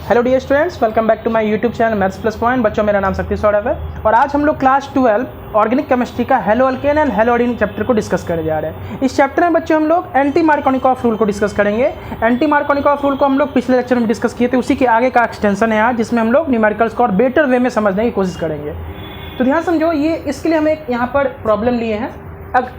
Hello dear students, welcome back to my YouTube channel maths plus point. बच्चों, मेरा नाम शक्ति सौरभ है और आज हम लोग क्लास 12 ऑर्गेनिक केमिस्ट्री का haloalkane and haloarene chapter को डिस्कस करने जा रहे हैं। इस चैप्टर में बच्चों हम लोग एंटी मार्कोनिकॉफ रूल को डिस्कस करेंगे। एंटी मार्कोनिकॉफ रूल को हम लोग पिछले लेक्चर में डिस्कस किए थे, उसी के आगे का एक्सटेंशन है आज, जिसमें हम लोग न्यूमेरिकल्स को और बेटर वे में समझने की कोशिश करेंगे। तो ध्यान समझो, ये इसके लिए हम एक यहाँ पर प्रॉब्लम लिए हैं।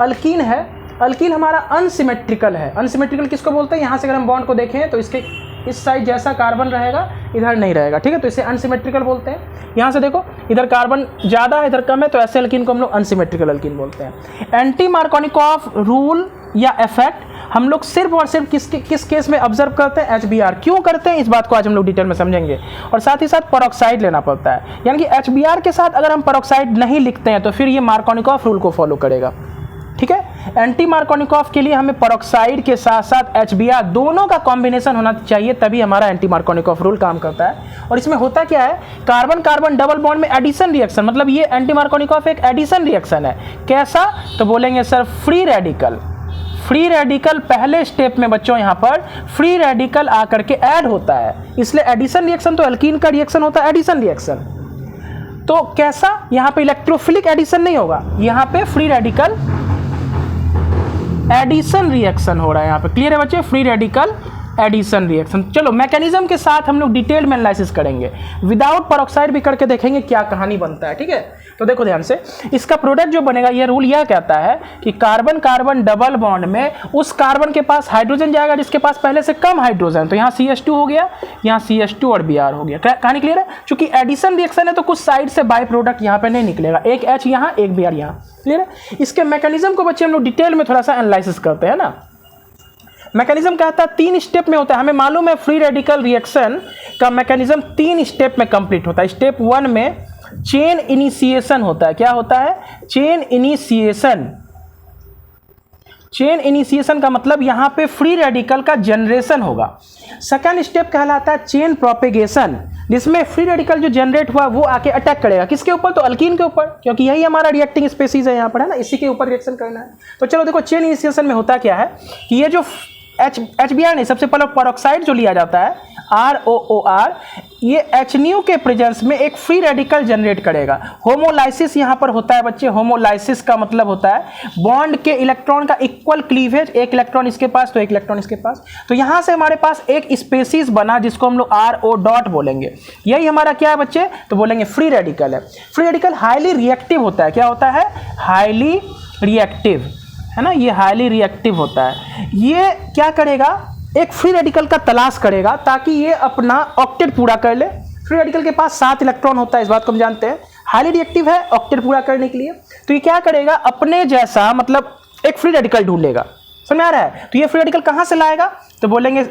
अल्कीन है, अल्कीन हमारा अनसिमेट्रिकल है। अनसिमेट्रिकल किसको बोलते हैं? यहाँ से अगर हम बॉन्ड को देखें तो इसके इस साइड जैसा कार्बन रहेगा, इधर नहीं रहेगा, ठीक है, तो इसे अनसिमेट्रिकल बोलते हैं। यहाँ से देखो, इधर कार्बन ज़्यादा है, इधर कम है, तो ऐसे अल्कीन को हम लोग अनसिमेट्रिकल अल्कीन बोलते हैं। एंटी मार्कोनिकॉफ रूल या इफेक्ट हम लोग सिर्फ और सिर्फ किस केस में ऑब्जर्व करते हैं? HBr। क्यों करते हैं इस बात को आज हम लोग डिटेल में समझेंगे। और साथ ही साथ पेरोक्साइड लेना पड़ता है, यानी कि HBr के साथ अगर हम पेरोक्साइड नहीं लिखते हैं तो फिर ये मार्कोनिकॉफ रूल को फॉलो करेगा, ठीक है। एंटी मार्कोनिकॉफ के लिए हमें पेरोक्साइड के साथ साथ HBr दोनों का कॉम्बिनेशन होना चाहिए, तभी हमारा एंटी मार्कोनिकॉफ रूल काम करता है। और इसमें होता क्या है, कार्बन कार्बन डबल बॉन्ड में एडिशन रिएक्शन, मतलब ये एंटी मार्कोनिकॉफ एक एडिशन रिएक्शन है। कैसा? तो बोलेंगे sir free radical. Free radical पहले स्टेप में बच्चों यहाँ पर फ्री रेडिकल आकर के ऐड होता है, इसलिए एडिशन रिएक्शन तो अल्कीन का रिएक्शन होता है, एडिशन रिएक्शन। तो कैसा? यहाँ पे इलेक्ट्रोफिलिक एडिशन नहीं होगा, यहाँ पे फ्री रेडिकल एडिशन रिएक्शन हो रहा है। यहाँ पे क्लियर है बच्चे? Free radical addition reaction. चलो मैकेनिज्म के साथ हम लोग डिटेल में एनालिसिस करेंगे, विदाउट पेरोक्साइड भी करके देखेंगे क्या कहानी बनता है, ठीक है। तो देखो ध्यान से, इसका प्रोडक्ट जो बनेगा, ये रूल यह कहता है कि कार्बन कार्बन डबल बॉन्ड में उस कार्बन के पास हाइड्रोजन जाएगा जिसके पास पहले से कम हाइड्रोजन, तो यहाँ CH2 हो गया, यहाँ CH2 और Br हो गया। कहानी क्लियर है? चूंकि एडिशन रिएक्शन है तो कुछ साइड से बाई प्रोडक्ट यहाँ पे नहीं निकलेगा, एक H यहाँ एक Br यहाँ, क्लियर है। इसके मैकेनिज्म को बच्चे हम लोग डिटेल में थोड़ा सा एनालिसिस करते हैं ना। मैकेनिज्म कहता है 3 स्टेप में होता है, हमें मालूम है फ्री रेडिकल रिएक्शन का मैकेनिज्म 3 स्टेप में कंप्लीट होता है। स्टेप 1 में चेन इनिशिएशन होता है। क्या होता है? Chain initiation. चेन इनिशिएशन का मतलब यहां पे फ्री रेडिकल का जनरेशन होगा। सेकंड स्टेप कहलाता है चेन प्रोपेगेशन, जिसमें फ्री रेडिकल जो जनरेट हुआ वो आके अटैक करेगा किसके ऊपर? तो अल्कीन के ऊपर, क्योंकि यही हमारा रिएक्टिंग स्पेसीज है यहाँ पर, है ना, इसी के ऊपर रिएक्शन करना है। तो चलो देखो, चेन इनिशिएशन में होता क्या है कि ये जो HBr नहीं, सबसे पहले पेरोक्साइड जो लिया जाता है ROOR, ये HNu के प्रेजेंस में एक फ्री रेडिकल जनरेट करेगा। होमोलाइसिस यहाँ पर होता है बच्चे। होमोलाइसिस का मतलब होता है बॉन्ड के इलेक्ट्रॉन का इक्वल क्लीवेज, एक इलेक्ट्रॉन इसके पास तो एक इलेक्ट्रॉन इसके पास। तो यहाँ से हमारे पास एक स्पेसीज बना जिसको हम लोग RO डॉट बोलेंगे। यही हमारा क्या है बच्चे? तो बोलेंगे फ्री रेडिकल है। फ्री रेडिकल हाईली रिएक्टिव होता है। क्या होता है? हाईली रिएक्टिव, है ना, ये हाईली रिएक्टिव होता है। ये क्या करेगा? एक फ्री रेडिकल का तलाश करेगा ताकि ये अपना ऑक्टेट पूरा कर ले। फ्री रेडिकल के पास 7 इलेक्ट्रॉन होता है, इस बात को हम जानते हैं। हाईली रिएक्टिव है ऑक्टेट पूरा करने के लिए, तो ये क्या करेगा? अपने जैसा मतलब एक फ्री रेडिकल ढूंढेगा। समझ में आ रहा है? तो ये फ्री रेडिकल कहां से लाएगा? तो बोलेंगे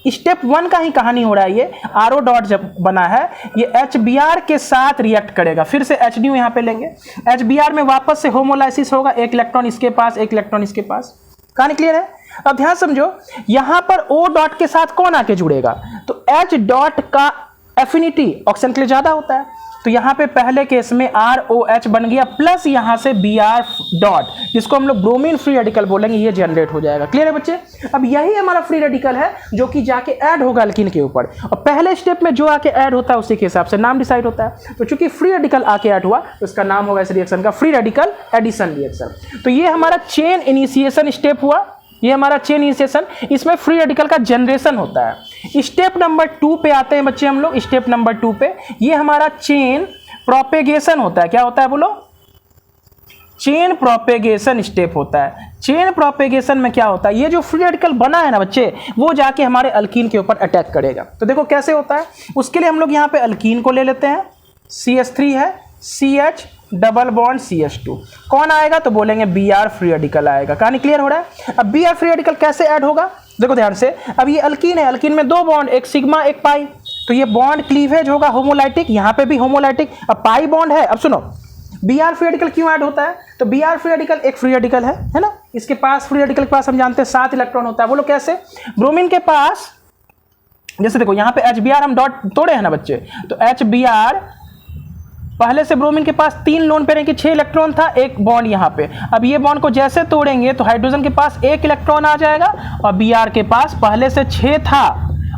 स्टेप 1 का ही कहानी हो रहा है। ये RO डॉट जब बना है, ये HBr के साथ रिएक्ट करेगा। फिर से HNu यहाँ पे लेंगे, HBr में वापस से होमोलाइसिस होगा, एक इलेक्ट्रॉन इसके पास एक इलेक्ट्रॉन इसके पास। कहानी क्लियर है? अब ध्यान समझो, यहां पर O डॉट के साथ कौन आके जुड़ेगा? तो H डॉट का एफिनिटी ऑक्सीजन के लिए ज्यादा होता है, तो यहां पे पहले केस में ROH बन गया, प्लस यहां से Br डॉट, जिसको हम लोग ब्रोमीन फ्री रेडिकल बोलेंगे, ये जनरेट हो जाएगा। क्लियर है बच्चे? अब यही हमारा फ्री रेडिकल है जो कि जाके ऐड होगा अल्कीन के ऊपर, और पहले स्टेप में जो आके ऐड होता है उसी के हिसाब से नाम डिसाइड होता है। तो चूंकि फ्री रेडिकल आके ऐड हुआ तो इसका नाम होगा इस रिएक्शन का फ्री रेडिकल एडिशन रिएक्शन। तो ये हमारा चेन इनिशिएशन स्टेप हुआ, ये हमारा चेन इनिशिएशन, इसमें फ्री रेडिकल का जनरेशन होता है। स्टेप नंबर 2 पे आते हैं बच्चे हम लोग। स्टेप नंबर 2 पे ये हमारा चेन प्रोपेगेशन होता है। क्या होता है बोलो? चेन प्रोपेगेशन स्टेप होता है। चेन प्रोपेगेशन में क्या होता है? ये जो फ्री रेडिकल बना है ना बच्चे, वो जाके हमारे अल्कीन के ऊपर अटैक करेगा। तो देखो कैसे होता है, उसके लिए हम लोग यहाँ पे अल्कीन को ले लेते हैं। CH3 है, CH डबल बॉन्ड CH2, कौन आएगा? तो बोलेंगे Br फ्री रेडिकल आएगा। कहानी क्लियर हो रहा है? अब Br फ्री रेडिकल कैसे ऐड होगा? देखो ध्यान से, अब ये अल्कीन है, अल्कीन में 2 बॉन्ड, एक सिग्मा एक पाई, तो ये बॉन्ड क्लीवेज होगा होमोलाइटिक, यहाँ पे भी होमोलाइटिक। अब पाई बॉन्ड है। अब सुनो, Br फ्री रेडिकल क्यों ऐड होता है? तो Br फ्री रेडिकल एक फ्री रेडिकल है ना, इसके पास फ्री रेडिकल के पास हम जानते हैं 7 इलेक्ट्रॉन होता है। बोलो कैसे? ब्रोमीन के पास, जैसे देखो यहाँ पे HBr हम डॉट तोड़े हैं ना बच्चे, तो HBr पहले से ब्रोमीन के पास 3 लोन पेयर की 6 इलेक्ट्रॉन था, एक बॉन्ड यहाँ पे। अब ये बॉन्ड को जैसे तोड़ेंगे तो हाइड्रोजन के पास 1 इलेक्ट्रॉन आ जाएगा और Br के पास पहले से 6 था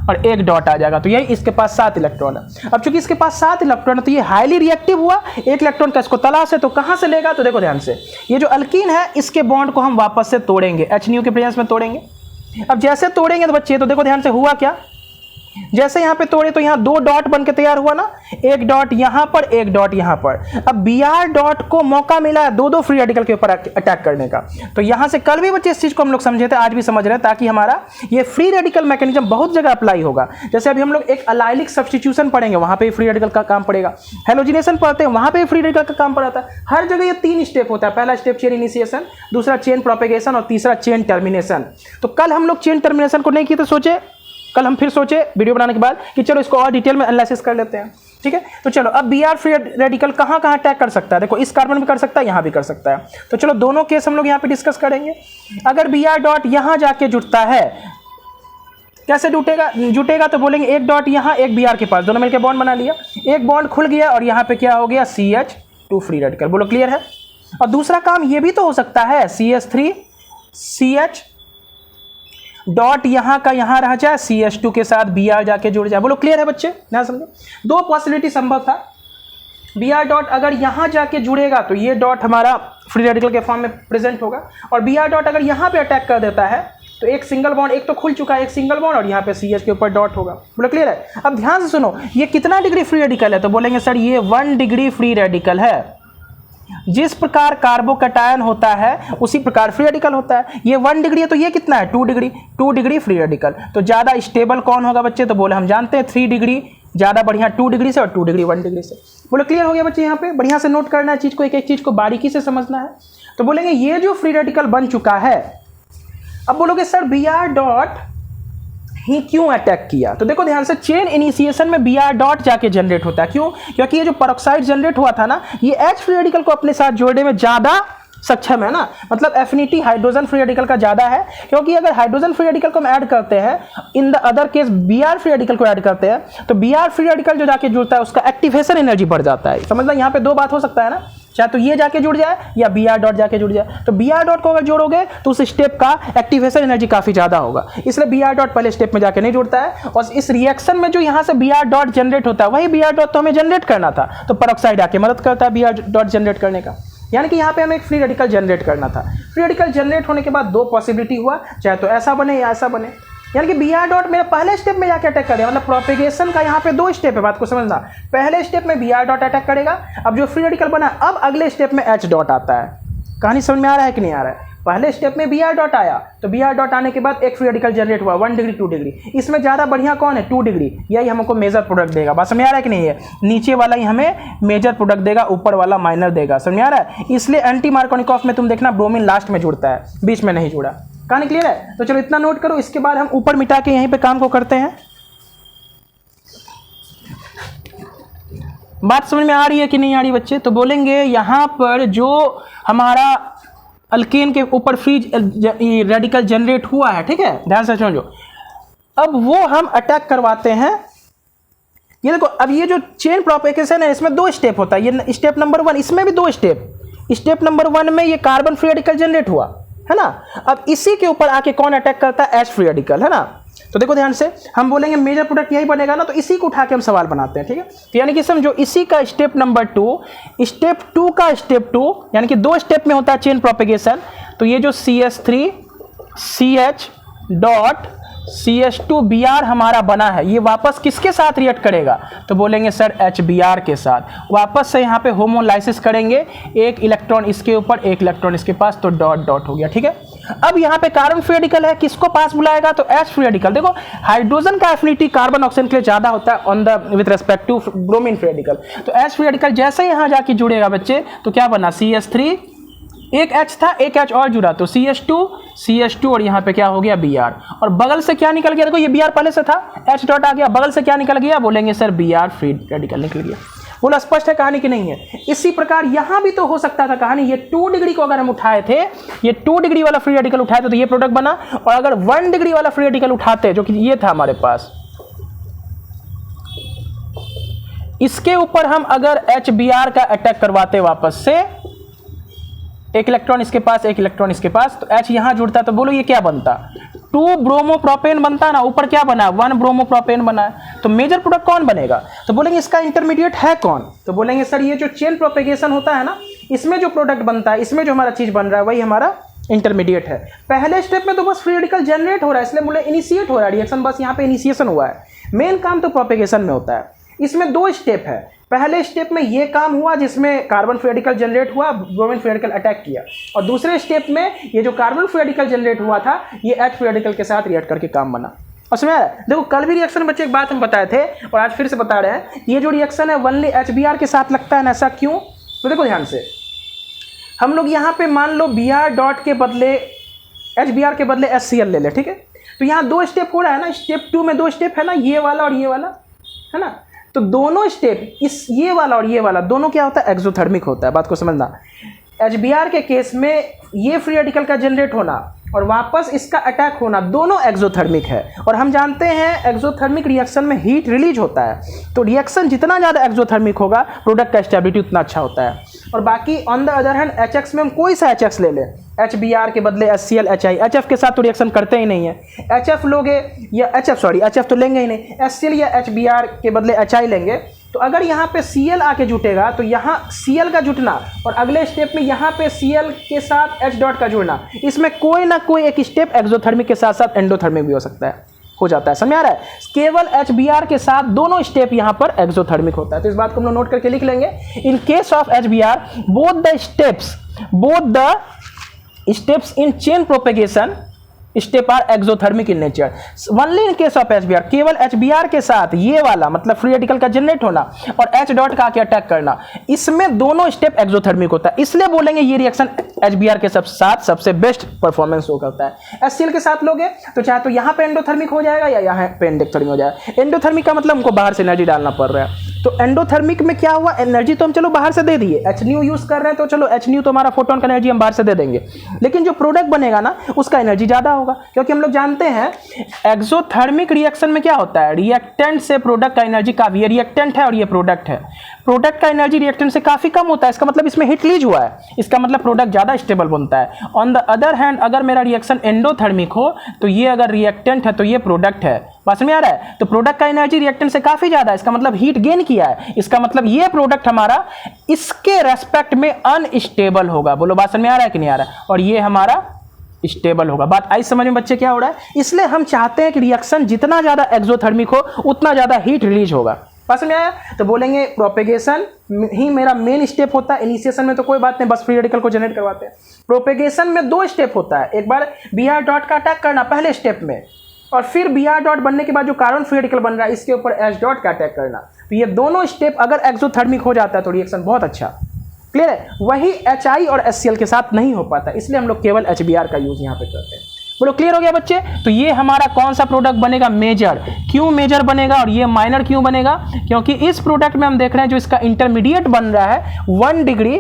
और एक डॉट आ जाएगा, तो यही इसके पास 7 इलेक्ट्रॉन है। अब चूंकि इसके पास 7 इलेक्ट्रॉन है तो ये हाईली रिएक्टिव हुआ, एक इलेक्ट्रॉन का इसको तलाश है, तो कहां से लेगा, तो देखो ध्यान से, ये जो अल्कीन है इसके बॉन्ड को हम वापस से तोड़ेंगे, H के प्रेजेंस में तोड़ेंगे। अब जैसे तोड़ेंगे तो बच्चे, तो देखो ध्यान से हुआ क्या, जैसे यहां पे तोड़े तो यहां 2 डॉट बनके तैयार हुआ ना, एक डॉट यहां पर, एक डॉट यहां पर। अब Br डॉट को मौका मिला है दो फ्री रेडिकल के ऊपर अटैक करने का, तो यहां से कल भी बच्चे इस चीज को हम लोग समझे थे, आज भी समझ रहे हैं, ताकि हमारा ये फ्री रेडिकल मैकेनिज्म बहुत जगह अप्लाई होगा। जैसे अभी हम लोग एक अलाइलिक सब्स्टिट्यूशन पढ़ेंगे, वहां पे फ्री रेडिकल का काम पड़ेगा, हेलोजिनेशन पढ़ते हैं वहां पे फ्री रेडिकल का काम पड़ता है। हर जगह ये 3 स्टेप होता है, पहला स्टेप चेन इनिशिएशन, दूसरा चेन प्रोपेगेशन और तीसरा चेन टर्मिनेशन। तो कल हम लोग चेन टर्मिनेशन को नहीं किए, तो सोचे कल हम फिर सोचे वीडियो बनाने के बाद कि चलो इसको और डिटेल में एनालिसिस कर लेते हैं, ठीक है। तो चलो अब Br फ्री रेडिकल कहां कहां अटैक कर सकता है, देखो इस कार्बन भी कर सकता है, यहां भी कर सकता है। तो चलो दोनों केस हम लोग यहां पे डिस्कस करेंगे। अगर Br डॉट यहां जाके जुटता है, कैसे जुटेगा तो बोलेंगे एक डॉट यहां, एक Br के पास, दोनों मिलकर बॉन्ड बना लिया, एक बॉन्ड खुल गया और यहां पे क्या हो गया, CH2 फ्री रेडिकल। बोलो क्लियर है। और दूसरा काम ये भी तो हो सकता है, CH3 CH डॉट यहां का यहां रह जाए, CH2 के साथ Br जाके जुड़ जाए। बोलो क्लियर है बच्चे, ना समझो। 2 पॉसिबिलिटी संभव था, Br डॉट अगर यहां जाके जुड़ेगा तो ये डॉट हमारा फ्री रेडिकल के फॉर्म में प्रेजेंट होगा, और Br डॉट अगर यहां पे अटैक कर देता है तो एक सिंगल बॉन्ड, एक तो खुल चुका है, एक सिंगल बॉन्ड, और यहाँ पे CH के ऊपर डॉट होगा। बोलो क्लियर है। अब ध्यान से सुनो, ये कितना डिग्री फ्री रेडिकल है, तो बोलेंगे सर ये 1 डिग्री फ्री रेडिकल है। जिस प्रकार कार्बोकैटायन होता है उसी प्रकार फ्री रेडिकल होता है। ये 1 डिग्री है तो ये कितना है, 2 डिग्री, 2 डिग्री फ्री रेडिकल। तो ज्यादा स्टेबल कौन होगा बच्चे, तो बोले हम जानते हैं 3 डिग्री ज्यादा बढ़िया 2 डिग्री से, और 2 डिग्री 1 डिग्री से। बोले क्लियर हो गया बच्चे। यहाँ पे बढ़िया से नोट करना है चीज को, एक एक चीज को बारीकी से समझना है। तो बोलेंगे ये जो फ्री रेडिकल बन चुका है, अब बोलोगे सर Br डॉट ही क्यों अटैक किया, तो देखो ध्यान से, चेन इनिशिएशन में Br डॉट जाके जनरेट होता है। क्यों, क्योंकि ये जो पेरोक्साइड जनरेट हुआ था ना, ये H फ्री रेडिकल को अपने साथ जोड़ने में ज्यादा सक्षम है ना, मतलब एफिनिटी हाइड्रोजन फ्री रेडिकल का ज्यादा है। क्योंकि अगर हाइड्रोजन फ्री रेडिकल को हम ऐड करते हैं, in the other case Br free radical को ऐड करते हैं, तो Br फ्री रेडिकल जो जाके जुड़ता है उसका एक्टिवेशन एनर्जी बढ़ जाता है। समझना, यहाँ पे 2 बात हो सकता है ना, चाहे तो ये जाके जुड़ जाए या Br डॉट जाके जुड़ जाए। तो Br डॉट को अगर जोड़ोगे तो उस स्टेप का एक्टिवेशन एनर्जी काफी ज्यादा होगा, इसलिए Br डॉट पहले स्टेप में जाके नहीं जुड़ता है। और इस रिएक्शन में जो यहाँ से Br डॉट जनरेट होता है, वही Br डॉट तो हमें जनरेट करना था, तो पेरोक्साइड आके मदद करता है Br डॉट जनरेट करने का। यानी कि यहाँ पे हमें एक फ्री रेडिकल जनरेट करना था। फ्री रेडिकल जनरेट होने के बाद 2 पॉसिबिलिटी हुआ, चाहे तो ऐसा बने या ऐसा बने। यानी कि Br डॉट मेरा पहले स्टेप में जाके अटैक करेगा, मतलब प्रोपेगेशन का यहाँ पे 2 स्टेप है, बात को समझना। पहले स्टेप में Br डॉट अटैक करेगा, अब जो फ्री रेडिकल बना, अब अगले स्टेप में H डॉट आता है। कहानी समझ में आ रहा है कि नहीं आ रहा है। पहले स्टेप में Br डॉट आया, तो Br डॉट आने के बाद एक फ्री रेडिकल जनरेट हुआ 1 डिग्री 2 डिग्री, इसमें ज्यादा बढ़िया कौन है, 2 डिग्री, यही हमको मेजर प्रोडक्ट देगा। बात समझ आ रहा है कि नहीं है। नीचे वाला ही हमें मेजर प्रोडक्ट देगा, ऊपर वाला माइनर देगा। समझ आ रहा है। इसलिए एंटी मार्कोनिकॉफ में तुम देखना ब्रोमीन लास्ट में जुड़ता है, बीच में नहीं जुड़ा। कहानी क्लियर है। तो चलो इतना नोट करो, इसके बाद हम ऊपर मिटा के यहीं पे काम को करते हैं। बात समझ में आ रही है कि नहीं आ रही बच्चे। तो बोलेंगे यहां पर जो हमारा अल्केन के ऊपर फ्री रेडिकल जनरेट हुआ है, ठीक है, ध्यान से समझो। अब वो हम अटैक करवाते हैं। ये देखो, अब ये जो चेन प्रोपेगेशन है इसमें 2 स्टेप होता है। ये स्टेप नंबर 1, इसमें भी 2 स्टेप। स्टेप नंबर 1 में ये कार्बन फ्री रेडिकल जनरेट हुआ है ना, अब इसी के ऊपर आके कौन अटैक करता है, H फ्री रेडिकल, है ना। तो देखो ध्यान से, हम बोलेंगे मेजर प्रोडक्ट यही बनेगा ना, तो इसी को उठा के हम सवाल बनाते हैं, ठीक है। तो यानी कि समझो, इसी का स्टेप नंबर 2, स्टेप 2 का स्टेप 2, यानी कि 2 स्टेप में होता है चेन प्रोपेगेशन। तो ये जो CH3 CH dot CH2 Br हमारा बना है, ये वापस किसके साथ रिएक्ट करेगा, तो बोलेंगे सर HBr के साथ। वापस से यहाँ पे होमोलाइसिस करेंगे, एक इलेक्ट्रॉन इसके ऊपर, एक इलेक्ट्रॉन इसके पास, तो डॉट डॉट हो गया, ठीक है। अब यहाँ पे कार्बन फ्री रेडिकल है, किसको पास बुलाएगा, तो H फ्री रेडिकल। देखो, हाइड्रोजन का एफिनिटी कार्बन ऑक्सीजन के लिए ज्यादा होता है on the with respect to bromine free radical. तो H फ्री रेडिकल जैसे ही यहाँ जाके जुड़ेगा बच्चे, तो क्या बना, CH3, एक H था, एक H और जुड़ा, तो CH2 और यहाँ पे क्या हो गया, Br। और बगल से क्या निकल गया, देखो ये Br पहले से था, H डॉट आ गया, बगल से क्या निकल गया, बोलेंगे सर Br फ्री रेडिकल निकल गया। बोला स्पष्ट है कहानी की नहीं है। इसी प्रकार यहाँ भी तो हो सकता था कहानी, ये 2 डिग्री को अगर हम उठाए थे, ये 2 डिग्री वाला फ्री रेडिकल उठाए थे तो ये प्रोडक्ट बना, और अगर 1 डिग्री वाला फ्री रेडिकल उठाते जो कि ये था हमारे पास, इसके ऊपर हम अगर HBr का अटैक करवाते वापस से, एक इलेक्ट्रॉन इसके पास, एक इलेक्ट्रॉन इसके पास, तो H यहां जुड़ता, तो बोलो ये क्या बनता, 2 ब्रोमोप्रोपेन बनता है ना, ऊपर क्या बना है 1 ब्रोमोप्रोपेन बना है, तो मेजर प्रोडक्ट कौन बनेगा? तो बोलेंगे इसका इंटरमीडिएट है कौन? तो बोलेंगे सर ये जो चेन प्रोपेगेशन होता है ना, इसमें जो प्रोडक्ट बनता है, इसमें जो हमारा चीज बन रहा है वही हमारा इंटरमीडिएट है। पहले स्टेप में तो बस फ्री रेडिकल जनरेट हो रहा है, इसलिए बोले इनिशिएट हो रहा है रिएक्शन, बस यहाँ पे इनिशिएशन हुआ है। मेन काम तो प्रोपेगेशन में होता है। इसमें 2 स्टेप है। पहले स्टेप में ये काम हुआ जिसमें कार्बन फ्री रेडिकल जनरेट हुआ, ब्रोमीन फ्री रेडिकल अटैक किया, और दूसरे स्टेप में ये जो कार्बन फ्री रेडिकल जनरेट हुआ था ये H फ्री रेडिकल के साथ रिएक्ट करके काम बना। और समझ आया? देखो कल भी रिएक्शन बच्चे एक बात हम बताए थे और आज फिर से बता रहे हैं, ये जो रिएक्शन है ओनली HBr के साथ लगता है ना, ऐसा क्यों? तो देखो ध्यान से, हम लोग यहाँ पे मान लो Br डॉट के बदले HBr के बदले HCl ले ले, ठीक है? तो यहाँ 2 स्टेप हो रहा है ना, स्टेप 2 में 2 स्टेप है ना, ये वाला और ये वाला, है ना? तो दोनों स्टेप, इस ये वाला और ये वाला दोनों क्या होता है? एक्सोथर्मिक होता है। बात को समझना, HBr के केस में ये फ्री रेडिकल का जनरेट होना और वापस इसका अटैक होना दोनों एक्सोथर्मिक है, और हम जानते हैं एक्सोथर्मिक रिएक्शन में हीट रिलीज होता है, तो रिएक्शन जितना ज़्यादा एक्सोथर्मिक होगा प्रोडक्ट का स्टेबिलिटी उतना अच्छा होता है। और बाकी on the other hand HX में हम कोई सा HX ले लें, HBr के बदले HCl HI, HF के साथ तो रिएक्शन करते ही नहीं है। HF लोगे या HF तो लेंगे ही नहीं, HCl या HBr के बदले HI लेंगे, तो अगर यहाँ पे Cl आके जुटेगा तो यहाँ Cl का जुटना और अगले स्टेप में यहाँ पे Cl के साथ H डॉट का जुड़ना, इसमें कोई ना कोई एक स्टेप एक्सोथर्मिक के साथ साथ एंडोथर्मिक भी हो सकता है, हो जाता है। समझ आ रहा है? केवल HBr के साथ दोनों स्टेप यहाँ पर एक्सोथर्मिक होता है, तो इस बात को हम लोग नोट करके लिख लेंगे। In case of HBr both the steps in chain propagation step are exothermic in nature. Only in case of HBr, केवल HBr के साथ ये वाला मतलब फ्री रेडिकल का जनरेट होना और H डॉट का आके अटैक करना, इसमें दोनों स्टेप एक्सोथर्मिक होता है, इसलिए बोलेंगे ये रिएक्शन HBr के साथ सबसे बेस्ट परफॉर्मेंस शो करता है। HCl के साथ लोगे तो चाहे तो यहाँ पे एंडोथर्मिक हो जाएगा या यहाँ पे एंडोथर्मिक हो जाएगा। एंडोथर्मिक का मतलब हमको बाहर से एनर्जी डालना पड़ रहा है, तो एंडोथर्मिक में क्या हुआ, एनर्जी तो हम चलो बाहर से दे दिए, HNu यूज कर रहे हैं तो चलो HNu तो हमारा फोटोन का एनर्जी हम बाहर से दे देंगे, लेकिन जो प्रोडक्ट बनेगा ना उसका एनर्जी ज्यादा होगा, क्योंकि हम लोग जानते हैं एक्सोथर्मिक रिएक्शन में क्या होता है, रिएक्टेंट से प्रोडक्ट का एनर्जी काफी, ये रिएक्टेंट है और ये प्रोडक्ट है, प्रोडक्ट का एनर्जी रिएक्टेंट से काफी कम होता है, इसका मतलब इसमें हीट रिलीज हुआ है, इसका मतलब प्रोडक्ट ज्यादा स्टेबल बनता है। ऑन द अदर हैंड अगर मेरा रिएक्शन एंडोथर्मिक हो तो ये अगर रिएक्टेंट है तो ये प्रोडक्ट है, बात में आ रहा है? तो प्रोडक्ट का एनर्जी रिएक्टेंट से काफी ज्यादा है, इसका मतलब हीट गेन किया है, इसका मतलब ये प्रोडक्ट हमारा इसके रेस्पेक्ट में अनस्टेबल होगा। बोलो बात समझ में आ रहा है कि नहीं आ रहा है? और ये हमारा स्टेबल होगा। बात आई समझ में बच्चे क्या हो रहा है? इसलिए हम चाहते हैं कि रिएक्शन जितना ज्यादा एक्सोथर्मिक हो उतना ज्यादा हीट रिलीज होगा। पास में आया? तो बोलेंगे प्रोपेगेशन ही मेरा मेन स्टेप होता है। इनिशिएशन में तो कोई बात नहीं, बस फ्री रेडिकल को जनरेट करवाते हैं। प्रोपेगेशन में 2 स्टेप होता है, एक बार Br डॉट का अटैक करना पहले स्टेप में, और फिर Br डॉट बनने के बाद जो कार्बन फ्री रेडिकल बन रहा है इसके ऊपर H डॉट का अटैक करना। तो ये दोनों स्टेप अगर एक्सोथर्मिक हो जाता है तो रिएक्शन बहुत अच्छा, क्लियर है? वही HI और HCl के साथ नहीं हो पाता, इसलिए हम लोग केवल HBr का यूज यहाँ पे करते हैं। बोलो क्लियर हो गया बच्चे? तो ये हमारा कौन सा प्रोडक्ट बनेगा? मेजर। क्यों मेजर बनेगा और ये माइनर क्यों बनेगा? क्योंकि इस प्रोडक्ट में हम देख रहे हैं जो इसका इंटरमीडिएट बन रहा है 1 डिग्री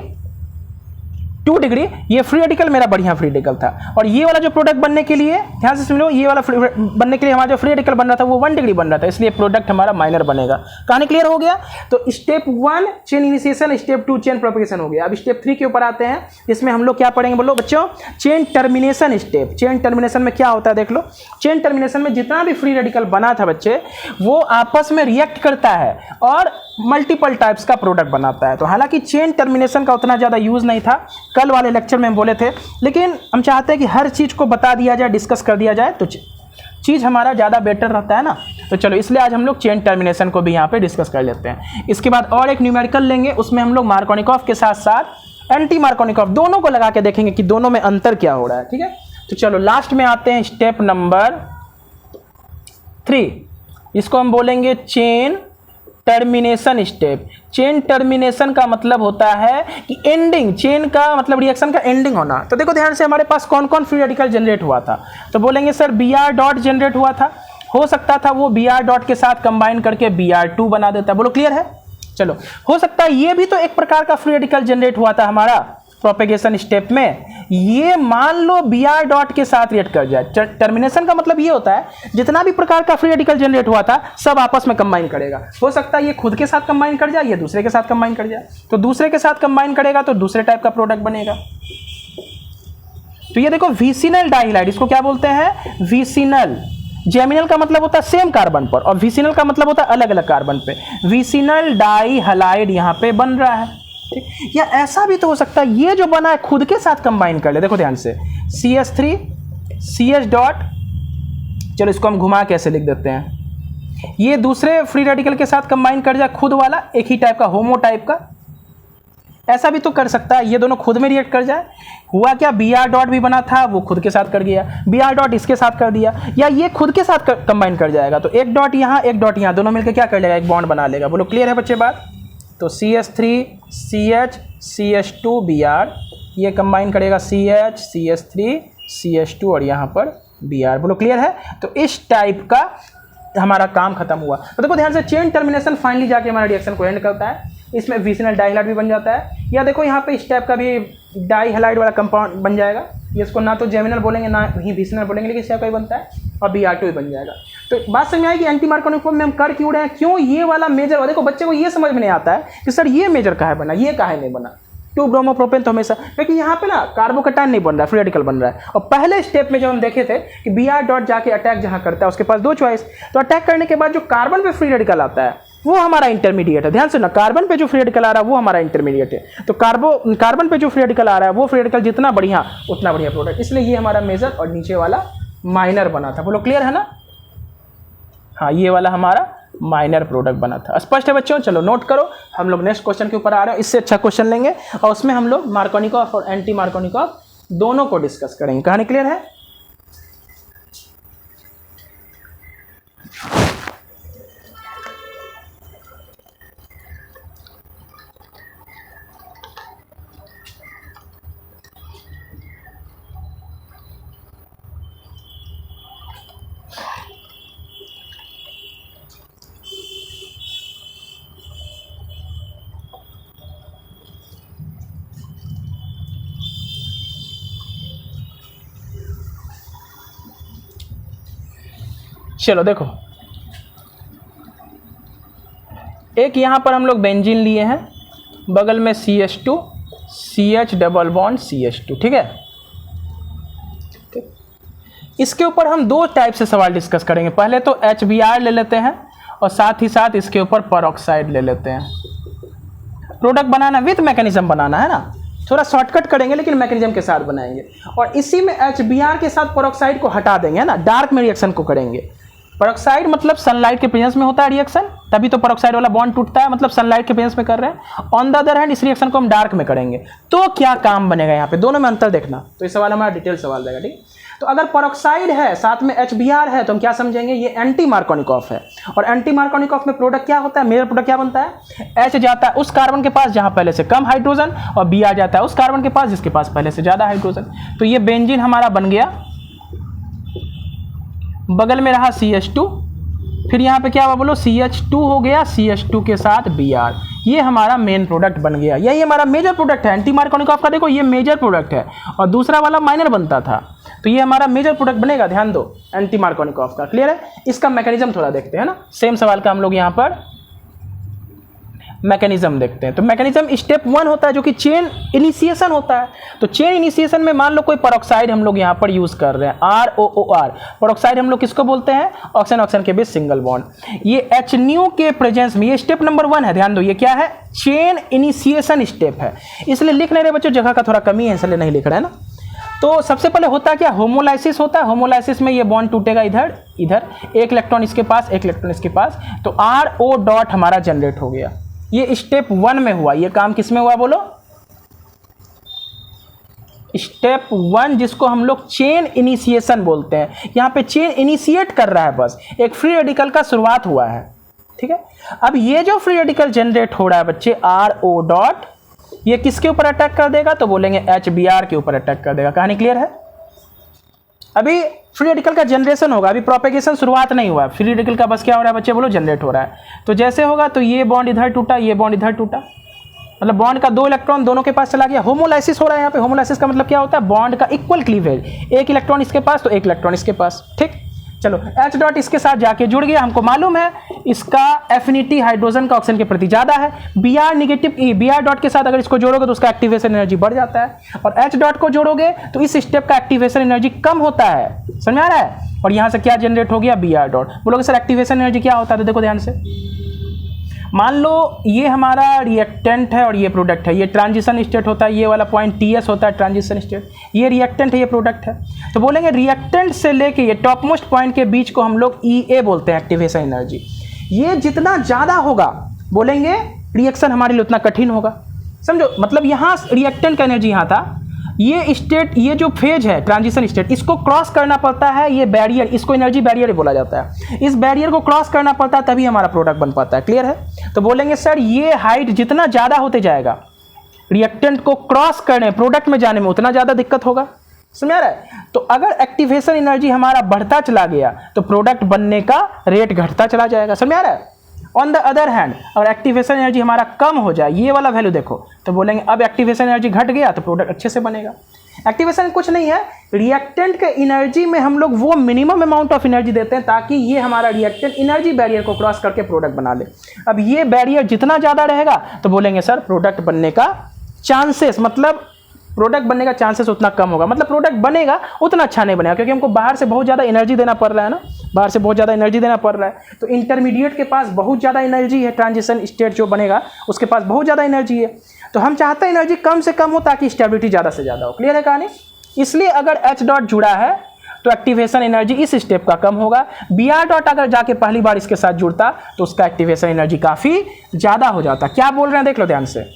2 डिग्री, ये फ्री रेडिकल मेरा बढ़िया फ्री रेडिकल था, और ये वाला जो प्रोडक्ट बनने के लिए ध्यान से सुन लो, ये वाला बनने के लिए हमारा जो फ्री रेडिकल बन रहा था वो 1 डिग्री बन रहा था, इसलिए प्रोडक्ट हमारा माइनर बनेगा। कहानी क्लियर हो गया? तो step 1 chain initiation, step 2 chain propagation हो गया। अब स्टेप 3 के ऊपर आते हैं, इसमें हम लोग क्या पढ़ेंगे बोलो बच्चों? Chain termination step. Chain termination में क्या होता है देख लो। चेन टर्मिनेशन में जितना भी फ्री रेडिकल बना था बच्चे वो आपस में रिएक्ट करता है और मल्टीपल टाइप्स का प्रोडक्ट बनाता है। तो हालांकि चेन टर्मिनेशन का उतना ज़्यादा यूज़ नहीं था, कल वाले लेक्चर में हम बोले थे, लेकिन हम चाहते हैं कि हर चीज़ को बता दिया जाए, डिस्कस कर दिया जाए, तो चीज़ हमारा ज़्यादा बेटर रहता है ना। तो चलो इसलिए आज हम लोग चेन टर्मिनेशन को भी यहाँ पे डिस्कस कर लेते हैं। इसके बाद और एक न्यूमेरिकल लेंगे, उसमें हम लोग मार्कोनिकॉफ के साथ साथ एंटी मार्कोनिकॉफ दोनों को लगा के देखेंगे कि दोनों में अंतर क्या हो रहा है, ठीक है? तो चलो लास्ट में आते हैं स्टेप नंबर 3, इसको हम बोलेंगे chain termination step. Chain termination का मतलब होता है कि एंडिंग, चेन का मतलब रिएक्शन का एंडिंग होना। तो देखो ध्यान से हमारे पास कौन कौन फ्री रेडिकल जनरेट हुआ था, तो बोलेंगे सर Br डॉट जनरेट हुआ था, हो सकता था वो Br डॉट के साथ कंबाइन करके Br2 बना देता है। बोलो क्लियर है? चलो हो सकता है ये भी तो एक प्रकार का फ्री रेडिकल जनरेट हुआ था हमारा प्रोपेगेशन स्टेप में, ये मान लो Br डॉट के साथ रिएक्ट कर जाए। टर्मिनेशन का मतलब ये होता है जितना भी प्रकार का फ्री रेडिकल जनरेट हुआ था सब आपस में कंबाइन करेगा। हो सकता है ये खुद के साथ कंबाइन कर जाए, ये दूसरे के साथ कंबाइन कर जाए, तो दूसरे के साथ कंबाइन करेगा तो दूसरे टाइप का प्रोडक्ट बनेगा। तो ये देखो विसिनल डाइहाइलाइड, इसको क्या बोलते हैं? विसिनल। जेमिनल का मतलब होता है सेम कार्बन पर, और विसिनल का मतलब होता है अलग अलग कार्बन पे। विसिनल डाइहाइलाइड यहाँ पे बन रहा है, ठीक। या ऐसा भी तो हो सकता है ये जो बना है खुद के साथ कंबाइन कर ले, देखो ध्यान से, CH3 CH डॉट, चलो इसको हम घुमा कैसे लिख देते हैं, ये दूसरे फ्री रेडिकल के साथ कंबाइन कर जाए खुद वाला, एक ही टाइप का, होमो टाइप का। ऐसा भी तो कर सकता है ये दोनों खुद में रिएक्ट कर जाए। हुआ क्या, Br डॉट भी बना था, वो खुद के साथ कर गया, Br डॉट इसके साथ कर दिया, या ये खुद के साथ कंबाइन कर जाएगा, तो एक डॉट यहाँ एक डॉट यहाँ, दोनों मिलकर क्या कर लेगा, एक बॉन्ड बना लेगा। बोलो क्लियर है बच्चे बात? तो CH3 CH CH2 Br, ये कंबाइन करेगा CH CH3 CH2 और यहाँ पर Br। बोलो क्लियर है? तो इस टाइप का हमारा काम खत्म हुआ। तो देखो ध्यान से, चेन टर्मिनेशन फाइनली जाके हमारा रिएक्शन को एंड करता है, इसमें विसिनल डाइहाइलाइड भी बन जाता है। या देखो यहाँ पे इस टाइप का भी डाइहाइलाइड वाला कंपाउंड बन जाएगा, ये इसको ना तो जेमिनल बोलेंगे ना ही विसिनल बोलेंगे, लेकिन इस टाइप का ही बनता है, और Br2 भी बन जाएगा। तो बात समझ में आएगी एंटी मार्कोनिक फॉर्म में हम कर क्यों रहे हैं, क्यों ये वाला मेजर। देखो बच्चे को ये समझ में नहीं आता है कि सर ये मेजर काहे बना, ये काहे नहीं बना। 2 ब्रोमोप्रोपेन तो हमेशा, लेकिन यहाँ पे ना कार्बोकैटायन नहीं बन रहा है, फ्री रेडिकल बन रहा है। और पहले स्टेप में जब हम देखे थे कि Br डॉट जाके अटैक जहाँ करता है उसके पास 2 चॉइस, तो अटैक करने के बाद जो कार्बन पे फ्री रेडिकल आता है वो हमारा इंटरमीडिएट है। ध्यान से ना, कार्बन पे जो फ्री रेडिकल आ रहा है वो हमारा इंटरमीडिएट है। तो कार्बन पे जो फ्री रेडिकल आ रहा है वो फ्री रेडिकल जितना बढ़िया उतना बढ़िया प्रोडक्ट, इसलिए ये हमारा मेजर और नीचे वाला माइनर बना था। बोलो क्लियर है ना? हाँ, ये वाला हमारा माइनर प्रोडक्ट बना था। स्पष्ट है बच्चों? चलो नोट करो, हम लोग नेक्स्ट क्वेश्चन के ऊपर आ रहे हैं, इससे अच्छा क्वेश्चन लेंगे और उसमें हम लोग मार्कोनिकॉफ और एंटी मार्कोनिकॉफ दोनों को डिस्कस करेंगे। कहानी क्लियर है? चलो देखो, एक यहां पर हम लोग बेंजीन लिए हैं, बगल में CH2 CH double bond CH2, ठीक है। इसके ऊपर हम 2 टाइप से सवाल डिस्कस करेंगे। पहले तो HBr ले लेते हैं और साथ ही साथ इसके ऊपर परऑक्साइड ले लेते हैं। प्रोडक्ट बनाना विथ मैकेनिज्म बनाना है ना, थोड़ा शॉर्टकट करेंगे लेकिन मैकेनिज्म के साथ बनाएंगे। और इसी में HBr के साथ परऑक्साइड को हटा देंगे, है ना, डार्क में रिएक्शन को करेंगे। परऑक्साइड मतलब सनलाइट के प्रेजेंस में होता है रिएक्शन, तभी तो परऑक्साइड वाला बॉन्ड टूटता है, मतलब सनलाइट के प्रेजेंस में कर रहे हैं। ऑन द अदर हैंड इस रिएक्शन को हम डार्क में करेंगे, तो क्या काम बनेगा यहाँ पे, दोनों में अंतर देखना। तो ये सवाल हमारा डिटेल सवाल रहेगा, ठीक। तो अगर परऑक्साइड है साथ में HBr है तो हम क्या समझेंगे, ये एंटी मार्कोनिकॉफ है। और एंटी मार्कोनिकॉफ में प्रोडक्ट क्या होता है, मेजर प्रोडक्ट क्या बनता है, H जाता है उस कार्बन के पास जहां पहले से कम हाइड्रोजन, और Br जाता है उस कार्बन के पास जिसके पास पहले से ज्यादा हाइड्रोजन। तो ये बेंजीन हमारा बन गया, बगल में रहा CH2, फिर यहाँ पे क्या हुआ बोलो, CH2 हो गया, CH2 के साथ Br, ये हमारा मेन प्रोडक्ट बन गया। यही हमारा मेजर प्रोडक्ट है एंटी मार्कोनिकॉफ का। देखो ये मेजर प्रोडक्ट है और दूसरा वाला माइनर बनता था, तो ये हमारा मेजर प्रोडक्ट बनेगा। ध्यान दो, एंटी मार्कोनिकॉफ का। क्लियर है? इसका मैकेनिज्म थोड़ा देखते हैं ना, सेम सवाल का हम लोग यहाँ पर मैकेनिज्म देखते हैं। तो मैकेनिज्म स्टेप 1 होता है जो कि चेन इनिशिएशन होता है। तो चेन इनिशिएशन में मान लो कोई परऑक्साइड हम लोग यहाँ पर यूज कर रहे हैं, ROOR। परऑक्साइड हम लोग किसको बोलते हैं, ऑक्सीजन ऑक्सीजन के बीच सिंगल बॉन्ड। ये HNu के प्रेजेंस में, ये स्टेप नंबर 1 है। ध्यान दो, ये क्या है, चेन इनिशिएशन स्टेप है। इसलिए लिख नहीं रहे बच्चों, जगह का थोड़ा कमी है इसलिए नहीं लिख रहे हैं ना। तो सबसे पहले होता क्या, होमोलाइसिस होता है। होमोलाइसिस में ये बॉन्ड टूटेगा इधर इधर, एक इलेक्ट्रॉन इसके पास एक इलेक्ट्रॉन इसके पास, तो RO डॉट हमारा जनरेट हो गया। ये स्टेप 1 में हुआ। ये काम किस में हुआ बोलो, स्टेप 1, जिसको हम लोग चेन इनिशिएशन बोलते हैं। यहां पे चेन इनिशिएट कर रहा है, बस एक फ्री रेडिकल का शुरुआत हुआ है, ठीक है। अब ये जो फ्री रेडिकल जनरेट हो रहा है बच्चे, RO डॉट, ये किसके ऊपर अटैक कर देगा, तो बोलेंगे HBr के ऊपर अटैक कर देगा। कहानी क्लियर है? अभी फ्री रेडिकल का जनरेशन होगा, अभी प्रोपेगेशन शुरुआत नहीं हुआ। फ्री रेडिकल का बस क्या हो रहा है बच्चे बोलो, जनरेट हो रहा है। तो जैसे होगा तो ये बॉन्ड इधर टूटा, ये बॉन्ड इधर टूटा, मतलब बॉन्ड का 2 इलेक्ट्रॉन दोनों के पास चला गया। होमोलाइसिस हो रहा है यहाँ पे। होमोलाइसिस का मतलब क्या होता है, बॉन्ड का इक्वल क्लीवेज, एक इलेक्ट्रॉन इसके पास तो एक इलेक्ट्रॉन इसके पास, ठीक। चलो H डॉट इसके साथ जाके जुड़ गया, हमको मालूम है इसका एफिनिटी हाइड्रोजन का ऑक्सीजन के प्रति ज़्यादा है। Br नेगेटिव Br डॉट के साथ अगर इसको जोड़ोगे तो उसका एक्टिवेशन एनर्जी बढ़ जाता है, और H डॉट को जोड़ोगे तो इस स्टेप का एक्टिवेशन एनर्जी कम होता है। समझ में आ रहा है? और यहाँ से क्या जनरेट हो गया? Br dot. बोलोगे सर एक्टिवेशन एनर्जी क्या होता है? तो देखो ध्यान से, मान लो ये हमारा रिएक्टेंट है और ये प्रोडक्ट है, ये ट्रांजिशन स्टेट होता है, ये वाला पॉइंट Ts होता है ट्रांजिशन स्टेट, ये रिएक्टेंट है, ये प्रोडक्ट है। तो बोलेंगे रिएक्टेंट से लेके ये टॉप मोस्ट पॉइंट के बीच को हम लोग EA बोलते हैं, एक्टिवेशन एनर्जी। ये जितना ज़्यादा होगा बोलेंगे रिएक्शन हमारे लिए उतना कठिन होगा। समझो, मतलब यहाँ रिएक्टेंट का एनर्जी यहाँ था, ये स्टेट, ये जो फेज है ट्रांजिशन स्टेट, इसको क्रॉस करना पड़ता है, ये बैरियर, इसको एनर्जी बैरियर बोला जाता है। इस बैरियर को क्रॉस करना पड़ता है तभी हमारा प्रोडक्ट बन पाता है। क्लियर है? तो बोलेंगे सर ये हाइट जितना ज़्यादा होते जाएगा रिएक्टेंट को क्रॉस करने, प्रोडक्ट में जाने में उतना ज़्यादा दिक्कत होगा। समझ आ रहा है? तो अगर एक्टिवेशन एनर्जी हमारा बढ़ता चला गया तो प्रोडक्ट बनने का रेट घटता चला जाएगा। समझ आ रहा है? ऑन द अदर हैंड अगर एक्टिवेशन एनर्जी हमारा कम हो जाए, ये वाला वैल्यू देखो, तो बोलेंगे अब एक्टिवेशन एनर्जी घट गया तो प्रोडक्ट अच्छे से बनेगा। एक्टिवेशन कुछ नहीं है, रिएक्टेंट के एनर्जी में हम लोग वो मिनिमम अमाउंट ऑफ एनर्जी देते हैं ताकि ये हमारा रिएक्टेंट एनर्जी बैरियर को क्रॉस करके प्रोडक्ट बना ले। अब ये बैरियर जितना ज़्यादा रहेगा तो बोलेंगे सर प्रोडक्ट बनने का चांसेस, मतलब प्रोडक्ट बनने का चांसेस उतना कम होगा, मतलब प्रोडक्ट बनेगा उतना अच्छा नहीं बनेगा, क्योंकि हमको बाहर से बहुत ज़्यादा एनर्जी देना पड़ रहा है ना, बाहर से बहुत ज़्यादा एनर्जी देना पड़ रहा है। तो इंटरमीडिएट के पास बहुत ज़्यादा एनर्जी है, ट्रांजिशन स्टेट जो बनेगा उसके पास बहुत ज़्यादा एनर्जी है, तो हम चाहते हैं एनर्जी कम से कम हो ताकि स्टेबिलिटी ज़्यादा से ज़्यादा हो। क्लियर है कहानी? इसलिए अगर H डॉट जुड़ा है तो एक्टिवेशन एनर्जी इस स्टेप का कम होगा। Br डॉट अगर जाके पहली बार इसके साथ जुड़ता तो उसका एक्टिवेशन एनर्जी काफ़ी ज़्यादा हो जाता। क्या बोल रहे हैं देख लो ध्यान से।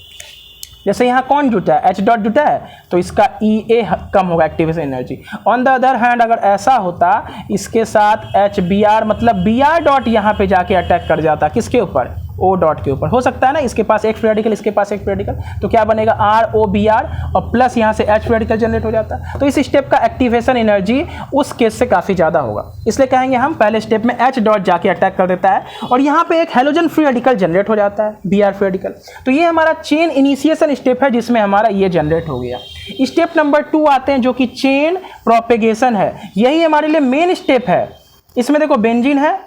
जैसे यहाँ कौन जुटा है? H डॉट जुटा है तो इसका EA कम होगा activation energy. On the other hand अगर ऐसा होता इसके साथ HBr, मतलब Br डॉट यहाँ पे जाके अटैक कर जाता किसके ऊपर? O डॉट के ऊपर। हो सकता है ना, इसके पास एक फ्री रेडिकल, इसके पास एक फ्री रेडिकल, तो क्या बनेगा? ROBr और प्लस यहाँ से H फ्री रेडिकल जनरेट हो जाता है। तो इस स्टेप का एक्टिवेशन एनर्जी उस केस से काफ़ी ज़्यादा होगा, इसलिए कहेंगे हम पहले स्टेप में H डॉट जाके अटैक कर देता है और यहाँ पे एक हेलोजन फ्री रेडिकल जनरेट हो जाता है, Br फ्री रेडिकल। तो ये हमारा चेन इनिशिएशन स्टेप है जिसमें हमारा ये जनरेट हो गया। स्टेप नंबर 2 आते हैं जो कि चेन प्रोपेगेशन है, यही हमारे लिए मेन स्टेप है। इसमें देखो बेंजीन है,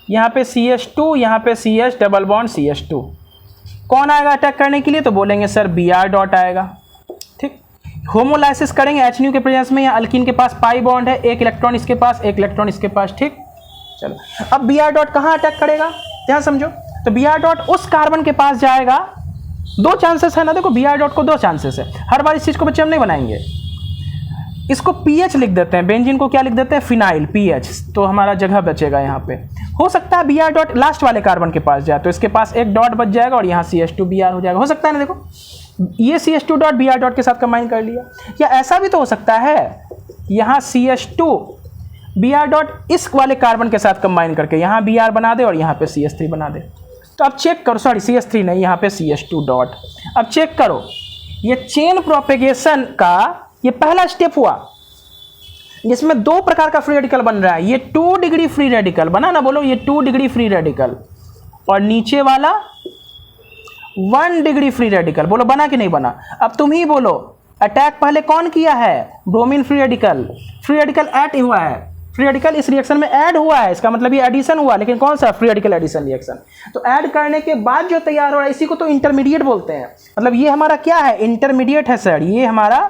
यहाँ पे CH2, यहाँ पे CH डबल बॉन्ड CH2, कौन आएगा अटैक करने के लिए? तो बोलेंगे सर Br डॉट आएगा। ठीक, होमोलाइसिस करेंगे HNU के प्रेजेंस में, यहाँ अल्कीन के पास पाई बॉन्ड है, एक इलेक्ट्रॉन इसके पास, एक इलेक्ट्रॉन इसके पास। ठीक, चलो अब Br डॉट कहाँ अटैक करेगा ध्यान समझो। तो Br डॉट उस कार्बन के पास जाएगा, दो चांसेस है ना, देखो Br डॉट को दो चांसेस है, हर बार इस चीज़ को बच्चे हम नहीं बनाएंगे। इसको पीएच लिख देते हैं, बेंजीन को क्या लिख देते हैं? फिनाइल, पीएच, तो हमारा जगह बचेगा यहाँ पे। हो सकता है Br डॉट लास्ट वाले कार्बन के पास जाए तो इसके पास एक डॉट बच जाएगा और यहाँ CH2 Br हो जाएगा। हो सकता है ना, देखो ये CH2 डॉट Br डॉट के साथ कंबाइन कर लिया, या ऐसा भी तो हो सकता है यहाँ CH2 Br डॉट इस वाले कार्बन के साथ कंबाइन करके यहाँ Br बना दे और यहाँ पे CH3 बना दे। तो अब चेक करो, सॉरी CH3 नहीं, यहाँ पे CH2 डॉट। अब चेक करो, ये चेन प्रोपेगेशन का ये पहला स्टेप हुआ जिसमें दो प्रकार का फ्री रेडिकल बन रहा है। ये 2 डिग्री फ्री रेडिकल बना ना, बोलो ये 2 डिग्री फ्री रेडिकल, और नीचे वाला 1 डिग्री फ्री रेडिकल। बोलो बना कि नहीं बना? अब तुम ही बोलो, अटैक पहले कौन किया है? Bromine free radical. Free radical add हुआ है, फ्री रेडिकल इस रिएक्शन में ऐड हुआ है, इसका मतलब ये एडिशन हुआ, लेकिन कौन सा? Free radical addition reaction. तो ऐड करने के बाद जो तैयार हो रहा है इसी को तो इंटरमीडिएट बोलते हैं। मतलब ये हमारा क्या है? इंटरमीडिएट है सर, ये हमारा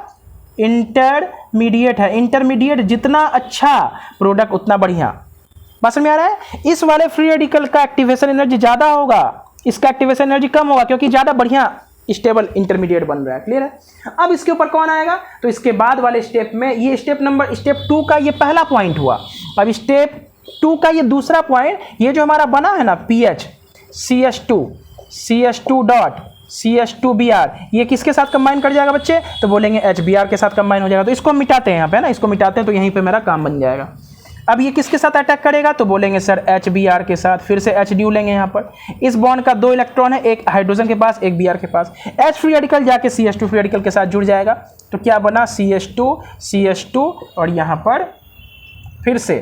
इंटरमीडिएट है। इंटरमीडिएट जितना अच्छा प्रोडक्ट उतना बढ़िया। बात समझ में आ रहा है? इस वाले फ्री रेडिकल का एक्टिवेशन एनर्जी ज़्यादा होगा, इसका एक्टिवेशन एनर्जी कम होगा, क्योंकि ज़्यादा बढ़िया स्टेबल इंटरमीडिएट बन रहा है। क्लियर है? अब इसके ऊपर कौन आएगा? तो इसके बाद वाले स्टेप में ये स्टेप 2 का ये पहला पॉइंट हुआ। अब स्टेप 2 का ये दूसरा पॉइंट, ये जो हमारा बना है ना pH, CH2 dot CH2 Br, ये किसके साथ कंबाइन कर जाएगा बच्चे? तो बोलेंगे HBr के साथ कंबाइन हो जाएगा। तो इसको हम मिटाते हैं यहाँ पे ना, इसको मिटाते हैं तो यहीं पे मेरा काम बन जाएगा। अब ये किसके साथ अटैक करेगा? तो बोलेंगे सर HBr के साथ। फिर से H न्यू लेंगे यहाँ पर, इस बॉन्ड का 2 इलेक्ट्रॉन है, एक हाइड्रोजन के पास, एक Br के पास। H फ्री रेडिकल जाके CH2 फ्री रेडिकल के साथ जुड़ जाएगा, तो क्या बना? CH2 और यहाँ पर फिर से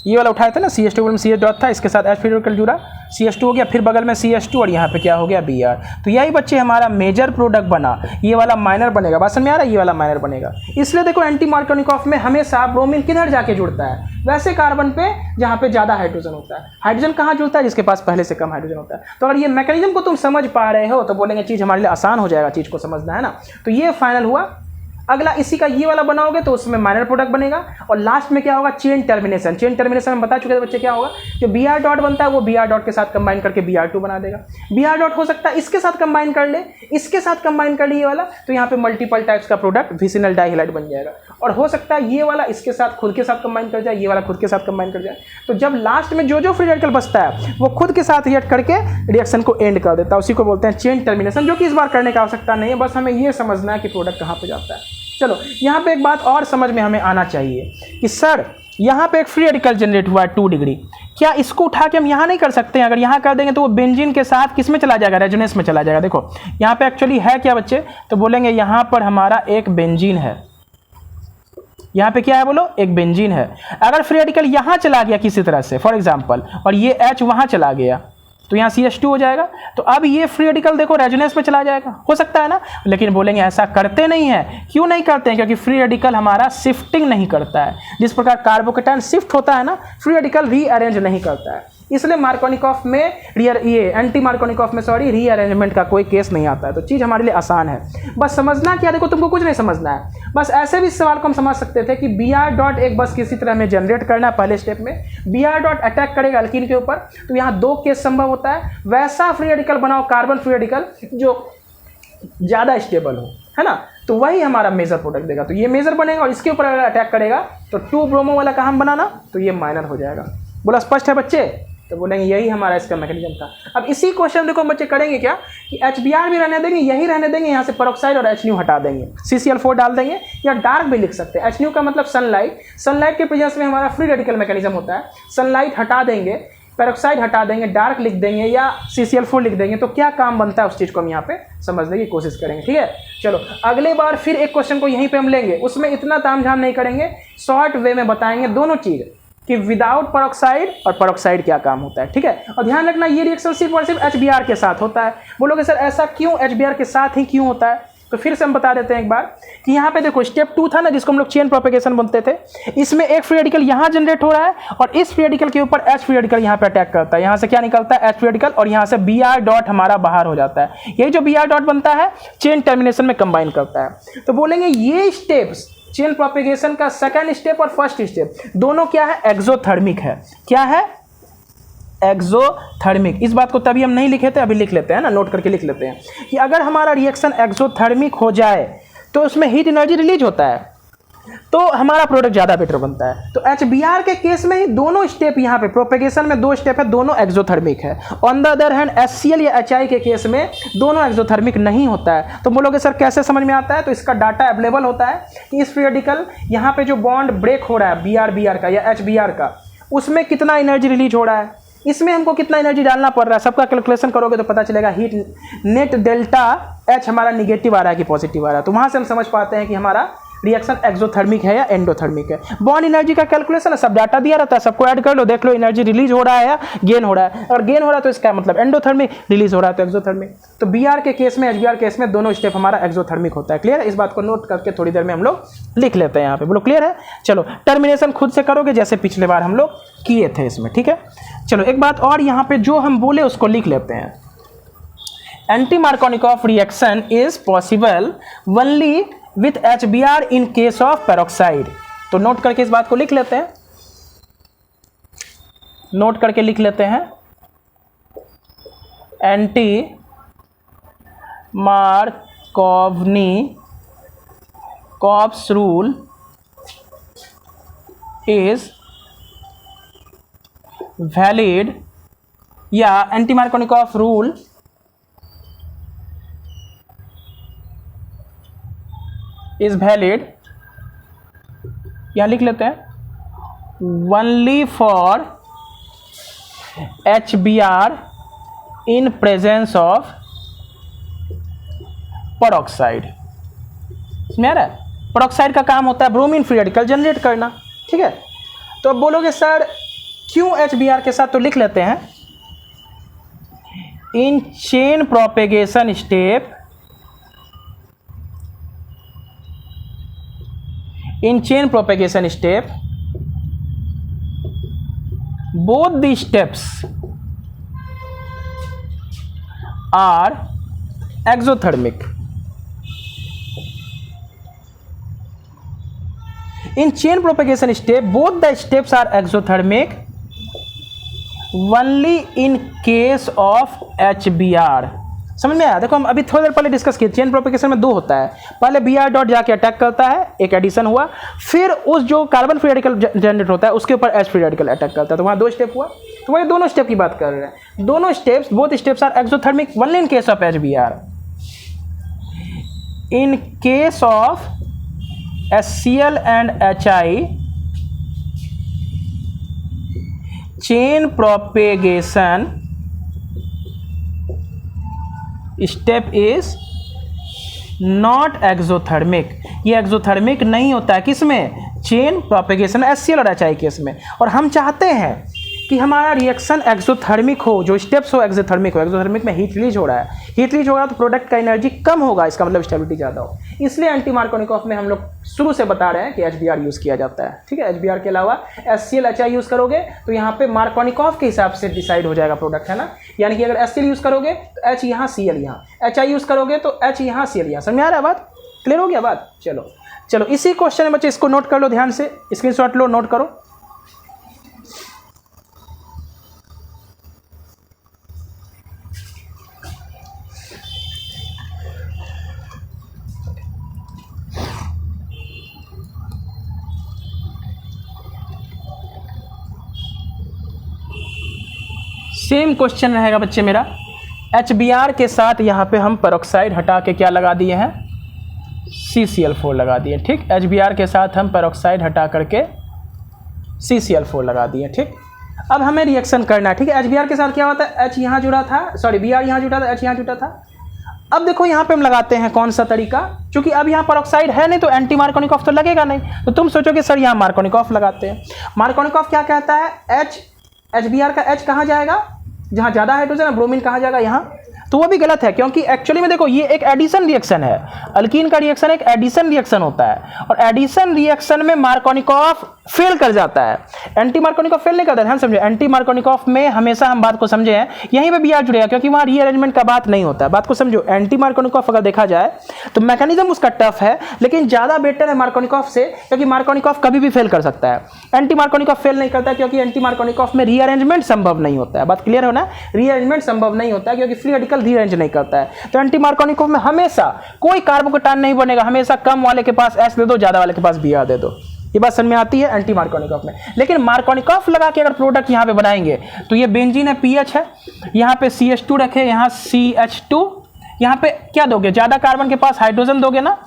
ये वाला उठाए थे ना, CH2 में CH डॉट था, इसके साथ H फ्री रेडिकल जुड़ा, CH2 हो गया, फिर बगल में CH2 और यहाँ पे क्या हो गया Br। तो यही बच्चे हमारा मेजर प्रोडक्ट बना, ये वाला माइनर बनेगा। बात समझ में आ रहा है, ये वाला माइनर बनेगा। इसलिए देखो एंटी मार्कोनिकॉफ में हमेशा ब्रोमीन किधर जाके जुड़ता है, वैसे कार्बन पे जहाँ पे ज़्यादा हाइड्रोजन होता है। हाइड्रोजन कहाँ जुड़ता है, जिसके पास पहले से कम हाइड्रोजन होता है। तो अगर ये मैकेनिज्म को तुम समझ पा रहे हो तो बोलेंगे चीज़ हमारे लिए आसान हो जाएगा, चीज़ को समझना है ना। तो ये फाइनल हुआ। अगला इसी का ये वाला बनाओगे तो उसमें माइनर प्रोडक्ट बनेगा। और लास्ट में क्या होगा, चेन टर्मिनेशन। चेन टर्मिनेशन हम बता चुके थे बच्चे क्या होगा, जो Br डॉट बनता है वो Br डॉट के साथ कंबाइन करके Br2 बना देगा। Br डॉट हो सकता है इसके साथ कंबाइन कर ले, इसके साथ कंबाइन कर ले ये वाला, तो यहाँ पे मल्टीपल टाइप्स का प्रोडक्ट विसिनल डाइहैलाइड बन जाएगा। और हो सकता है ये वाला इसके साथ खुद के साथ कंबाइन कर जाए, ये वाला खुद के साथ कंबाइन कर जाए। तो जब लास्ट में जो जो फ्री रेडिकल बचता है वो खुद के साथ रिएक्ट करके रिएक्शन को एंड कर देता है, उसी को बोलते हैं चेन टर्मिनेशन, जो कि इस बार करने की आवश्यकता नहीं है, बस हमें ये समझना है कि प्रोडक्ट कहाँ पे जाता है। चलो यहाँ पे एक बात और समझ में हमें आना चाहिए कि सर यहाँ पे एक फ्री रेडिकल जनरेट हुआ है 2 डिग्री, क्या इसको उठा के हम यहाँ नहीं कर सकते हैं? अगर यहाँ कर देंगे तो वो बेंजीन के साथ किस में चला जाएगा, रेजोनेंस में चला जाएगा। देखो यहाँ पे एक्चुअली है क्या बच्चे, तो बोलेंगे यहाँ पर हमारा एक बेंजीन है, यहाँ पे क्या है बोलो, एक बेंजीन है। अगर फ्री रेडिकल यहाँ चला गया किसी तरह से फॉर एग्जाम्पल, और ये H वहाँ चला गया तो यहाँ CH2 हो जाएगा। तो अब ये फ्री रेडिकल देखो रेजोनेंस में चला जाएगा, हो सकता है ना। लेकिन बोलेंगे ऐसा करते नहीं है। क्यों नहीं करते हैं? क्योंकि फ्री रेडिकल हमारा शिफ्टिंग नहीं करता है। जिस प्रकार कार्बोकेटायन शिफ्ट होता है ना, फ्री रेडिकल रीअरेंज नहीं करता है। इसलिए मार्कोनिकॉफ में एंटी मार्कोनिकॉफ में रीअरेंजमेंट का कोई केस नहीं आता है। तो चीज़ हमारे लिए आसान है, बस समझना क्या, देखो तुमको कुछ नहीं समझना है, बस ऐसे भी इस सवाल को हम समझ सकते थे कि Br डॉट एक बस किसी तरह में जनरेट करना है। पहले स्टेप में Br डॉट अटैक करेगा अल्कीन के ऊपर, तो यहाँ 2 केस संभव होता है। वैसा फ्री रेडिकल बनाओ, कार्बन फ्री रेडिकल जो ज़्यादा स्टेबल हो, है ना, तो वही हमारा मेजर प्रोडक्ट देगा। तो ये मेजर बनेगा और इसके ऊपर अगर अटैक करेगा तो 2 ब्रोमो वाला का हम बनाना, तो ये माइनर हो जाएगा। बोला स्पष्ट है बच्चे? तो बोलेंगे यही हमारा इसका मैकेनिज्म था। अब इसी क्वेश्चन देखो बच्चे करेंगे क्या कि HBr भी रहने देंगे, यही रहने देंगे, यहाँ से पेरोक्साइड और HNu हटा देंगे, CCl4 डाल देंगे, या डार्क भी लिख सकते हैं। HNu का मतलब सनलाइट, सनलाइट के प्रेजेंस में हमारा फ्री रेडिकल मैकेनिज्म होता है। सनलाइट हटा देंगे, पेरोक्साइड हटा देंगे, डार्क लिख देंगे या CCl4 लिख देंगे, तो क्या काम बनता है उस चीज़ को हम यहाँ पे समझने की कोशिश करेंगे। ठीक है, चलो अगले बार फिर एक क्वेश्चन को यहीं पे हम लेंगे, उसमें इतना तामझाम नहीं करेंगे, शॉर्ट वे में बताएंगे दोनों चीज़ कि विदाउट पेरोक्साइड और पेरोक्साइड क्या काम होता है। ठीक है, और ध्यान रखना ये रिएक्शन सिर्फ और सिर्फ HBr के साथ होता है। बोलोगे सर ऐसा क्यों, HBr के साथ ही क्यों होता है? तो फिर से हम बता देते हैं एक बार कि यहाँ पे देखो स्टेप 2 था ना, जिसको हम लोग चेन प्रोपेगेशन बोलते थे। इसमें एक फ्री रेडिकल यहाँ जनरेट हो रहा है और इस फ्री रेडिकल के ऊपर H फ्री रेडिकल यहाँ पे अटैक करता है। यहाँ से क्या निकलता है, H फ्री रेडिकल, और यहाँ से Br डॉट हमारा बाहर हो जाता है। यही जो Br डॉट बनता है चेन टर्मिनेशन में कंबाइन करता है। तो बोलेंगे ये स्टेप्स चेन प्रोपेगेशन का सेकंड स्टेप और फर्स्ट स्टेप दोनों क्या है, एक्सोथर्मिक है। क्या है, एक्सोथर्मिक। इस बात को तभी हम नहीं लिखे थे, अभी लिख लेते हैं ना, नोट करके लिख लेते हैं कि अगर हमारा रिएक्शन एक्सोथर्मिक हो जाए तो उसमें हीट एनर्जी रिलीज होता है, तो हमारा प्रोडक्ट ज़्यादा बेटर बनता है। तो HBr के केस में ही दोनों स्टेप, यहाँ पे प्रोपेगेशन में 2 स्टेप है, दोनों एक्सोथर्मिक है। On the other hand HCl या HI के केस में दोनों एक्सोथर्मिक नहीं होता है। तो बोलोगे सर कैसे समझ में आता है? तो इसका डाटा अवेलेबल होता है कि इस फ्री रेडिकल यहाँ पे जो बॉन्ड ब्रेक हो रहा है Br का या HBr का, उसमें कितना एनर्जी रिलीज हो रहा है, इसमें हमको कितना एनर्जी डालना पड़ रहा है, सबका कैलकुलेशन करोगे तो पता चलेगा हीट नेट डेल्टा H हमारा निगेटिव आ रहा है कि पॉजिटिव आ रहा है। तो वहाँ से हम समझ पाते हैं कि हमारा रिएक्शन एक्सोथर्मिक है या एंडोथर्मिक है। बॉन्ड एनर्जी का कैलकुलेशन है, सब डाटा दिया रहता है, सबको ऐड कर लो, देख लो एनर्जी रिलीज हो रहा है या गेन हो रहा है। अगर गेन हो रहा है तो इसका मतलब एंडोथर्मिक, रिलीज हो रहा है तो एक्सोथर्मिक। तो Br के केस में, HBr केस में दोनों स्टेप हमारा एक्सोथर्मिक होता है। क्लियर है? इस बात को नोट करके थोड़ी देर में हम लोग लिख लेते हैं यहाँ पे। बोलो क्लियर है? चलो टर्मिनेशन खुद से करोगे जैसे पिछले बार हम लोग किए थे इसमें। ठीक है, चलो एक बात और यहाँ पे जो हम बोले उसको लिख लेते हैं। Anti Markovnikov reaction is possible only with HBr in case of peroxide. तो नोट करके इस बात को लिख लेते हैं, नोट करके लिख लेते हैं। Anti Markovnikov's rule is valid, या anti Markovnikov rule is valid, यहां लिख लेते हैं, only for HBr in presence of peroxide. इसमें आ रहा है, पेरोक्साइड का काम होता है ब्रोमीन फ्री रेडिकल जनरेट करना। ठीक है, तो अब बोलोगे सर क्यों HBr के साथ, तो लिख लेते हैं, in chain propagation step, in chain propagation step both the steps are exothermic. In chain propagation step both the steps are exothermic only in case of HBr. समझ में आया? देखो हम अभी थोड़ी देर पहले डिस्कस किए, चेन प्रोपेगेशन में दो होता है, पहले Br डॉट जाके अटैक करता है, एक एडिशन हुआ, फिर उस जो कार्बन फ्री रेडिकल जनरेट होता है उसके ऊपर H फ्री रेडिकल अटैक करता है, तो वहाँ दो स्टेप हुआ। तो वही दोनों स्टेप की बात कर रहे हैं, दोनों steps, both steps are exothermic only in case of HBr. In case of HCl and HI chain propagation step is not exothermic. ये एक्सोथर्मिक नहीं होता है किसमें? चेन प्रोपेगेशन HCl और HI केस में। और हम चाहते हैं कि हमारा रिएक्शन एक्सोथर्मिक हो, जो स्टेप्स हो एक्सोथर्मिक हो। एक्सोथर्मिक में हीट रिलीज हो रहा है, हीट रिलीज हो रहा है तो प्रोडक्ट का एनर्जी कम होगा, इसका मतलब स्टेबिलिटी ज़्यादा हो। इसलिए एंटी मार्कोनिकॉफ में हम लोग शुरू से बता रहे हैं कि HBr यूज़ किया जाता है। ठीक है, HBr के अलावा HCl HI यूज़ करोगे तो यहाँ पे मार्कोनिकॉफ के हिसाब से डिसाइड हो जाएगा प्रोडक्ट, है ना। यानी कि अगर HCl यूज़ करोगे तो H यहाँ, Cl यहाँ, HI यूज़ करोगे तो H यहाँ, Cl यहाँ। समझ में आ रहा है बात? क्लियर हो गया बात? चलो इसी क्वेश्चन में बच्चे इसको नोट कर लो, ध्यान से स्क्रीनशॉट लो, नोट करो। सेम क्वेश्चन रहेगा बच्चे मेरा। HBr के साथ यहाँ पे हम पेरोक्साइड हटा के क्या लगा दिए हैं? CCl4 लगा दिए। ठीक, HBr के साथ हम पेरोक्साइड हटा करके CCl4 लगा दिए। ठीक, अब हमें रिएक्शन करना है। ठीक है, HBr के साथ क्या होता है? H यहाँ जुड़ा था, सॉरी Br यहाँ जुड़ा था, H यहाँ जुड़ा था। अब देखो यहाँ पे हम लगाते हैं कौन सा तरीका, क्योंकि अब यहाँ पेरोक्साइड है नहीं तो एंटी मार्कोनिकॉफ तो लगेगा नहीं। तो तुम सोचोगे सर यहाँ मार्कोनिकॉफ लगाते हैं। मार्कोनिकॉफ क्या कहता है? HBr का H कहाँ जाएगा? जहाँ ज़्यादा हाइड्रोजन है, ब्रोमीन कहाँ जाएगा? यहाँ। तो वो भी गलत है, क्योंकि एक्चुअली में देखो ये एक एडिशन रिएक्शन है। अल्कीन का रिएक्शन एक एडिशन रिएक्शन होता है, और एडिशन रिएक्शन में मार्कोनिकॉफ फेल कर जाता है, एंटी मार्कोनिकॉफ फेल नहीं करता। ध्यान समझो, एंटी मार्कोनिकॉफ में हमेशा हम बात को समझे हैं, यहीं पे Br जुड़ेगा, क्योंकि वहाँ रीअरेंजमेंट का बात नहीं होता है। बात को समझो, एंटी मार्कोनिकॉफ अगर देखा जाए तो मैकेनिज्म उसका टफ है, लेकिन ज़्यादा बेटर है मार्कोनिकॉफ से, क्योंकि मार्कोनिकॉफ कभी भी फेल कर सकता है। एंटी मार्कोनिकॉफ फेल नहीं करता, क्योंकि एंटी मार्कोनिकॉफ में रीअरेंजमेंट संभव नहीं होता है। बात क्लियर हो ना? रीअरेंजमेंट संभव नहीं होता है, क्योंकि फ्री रेडिकल रीअरेंज नहीं करता है। तो एंटी मार्कोनिकॉफ में हमेशा कोई कार्बोकेटायन नहीं बनेगा, हमेशा कम वाले के पास H दे दो, ज़्यादा वाले के पास Br दे दो। ये बात समझ में आती है एंटी मार्कोनिकॉफ में। लेकिन मार्कोनिकॉफ लगा के अगर प्रोडक्ट यहाँ पे बनाएंगे तो ये बेंजीन है, PH है, यहाँ पे CH2 रखे, यहाँ CH2, यहाँ पे क्या दोगे? ज़्यादा कार्बन के पास हाइड्रोजन दोगे ना,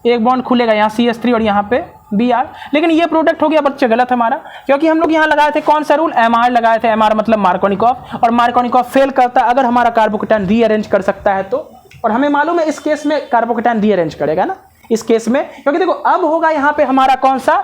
एक बॉन्ड खुलेगा, यहाँ CH3 और यहाँ पे Br। लेकिन ये प्रोडक्ट हो गया बच्चे गलत हमारा, क्योंकि हम लोग यहाँ लगाए थे कौन सा रूल? MR लगाए थे। MR मतलब मार्कोनिकॉफ, और मार्कोनिकॉफ फेल करता है अगर हमारा कार्बोकेटायन रीअरेंज कर सकता है तो। और हमें मालूम है इस केस में कार्बोकेटायन रीअरेंज करेगा ना इस केस में, क्योंकि देखो अब होगा यहाँ पे हमारा कौन सा?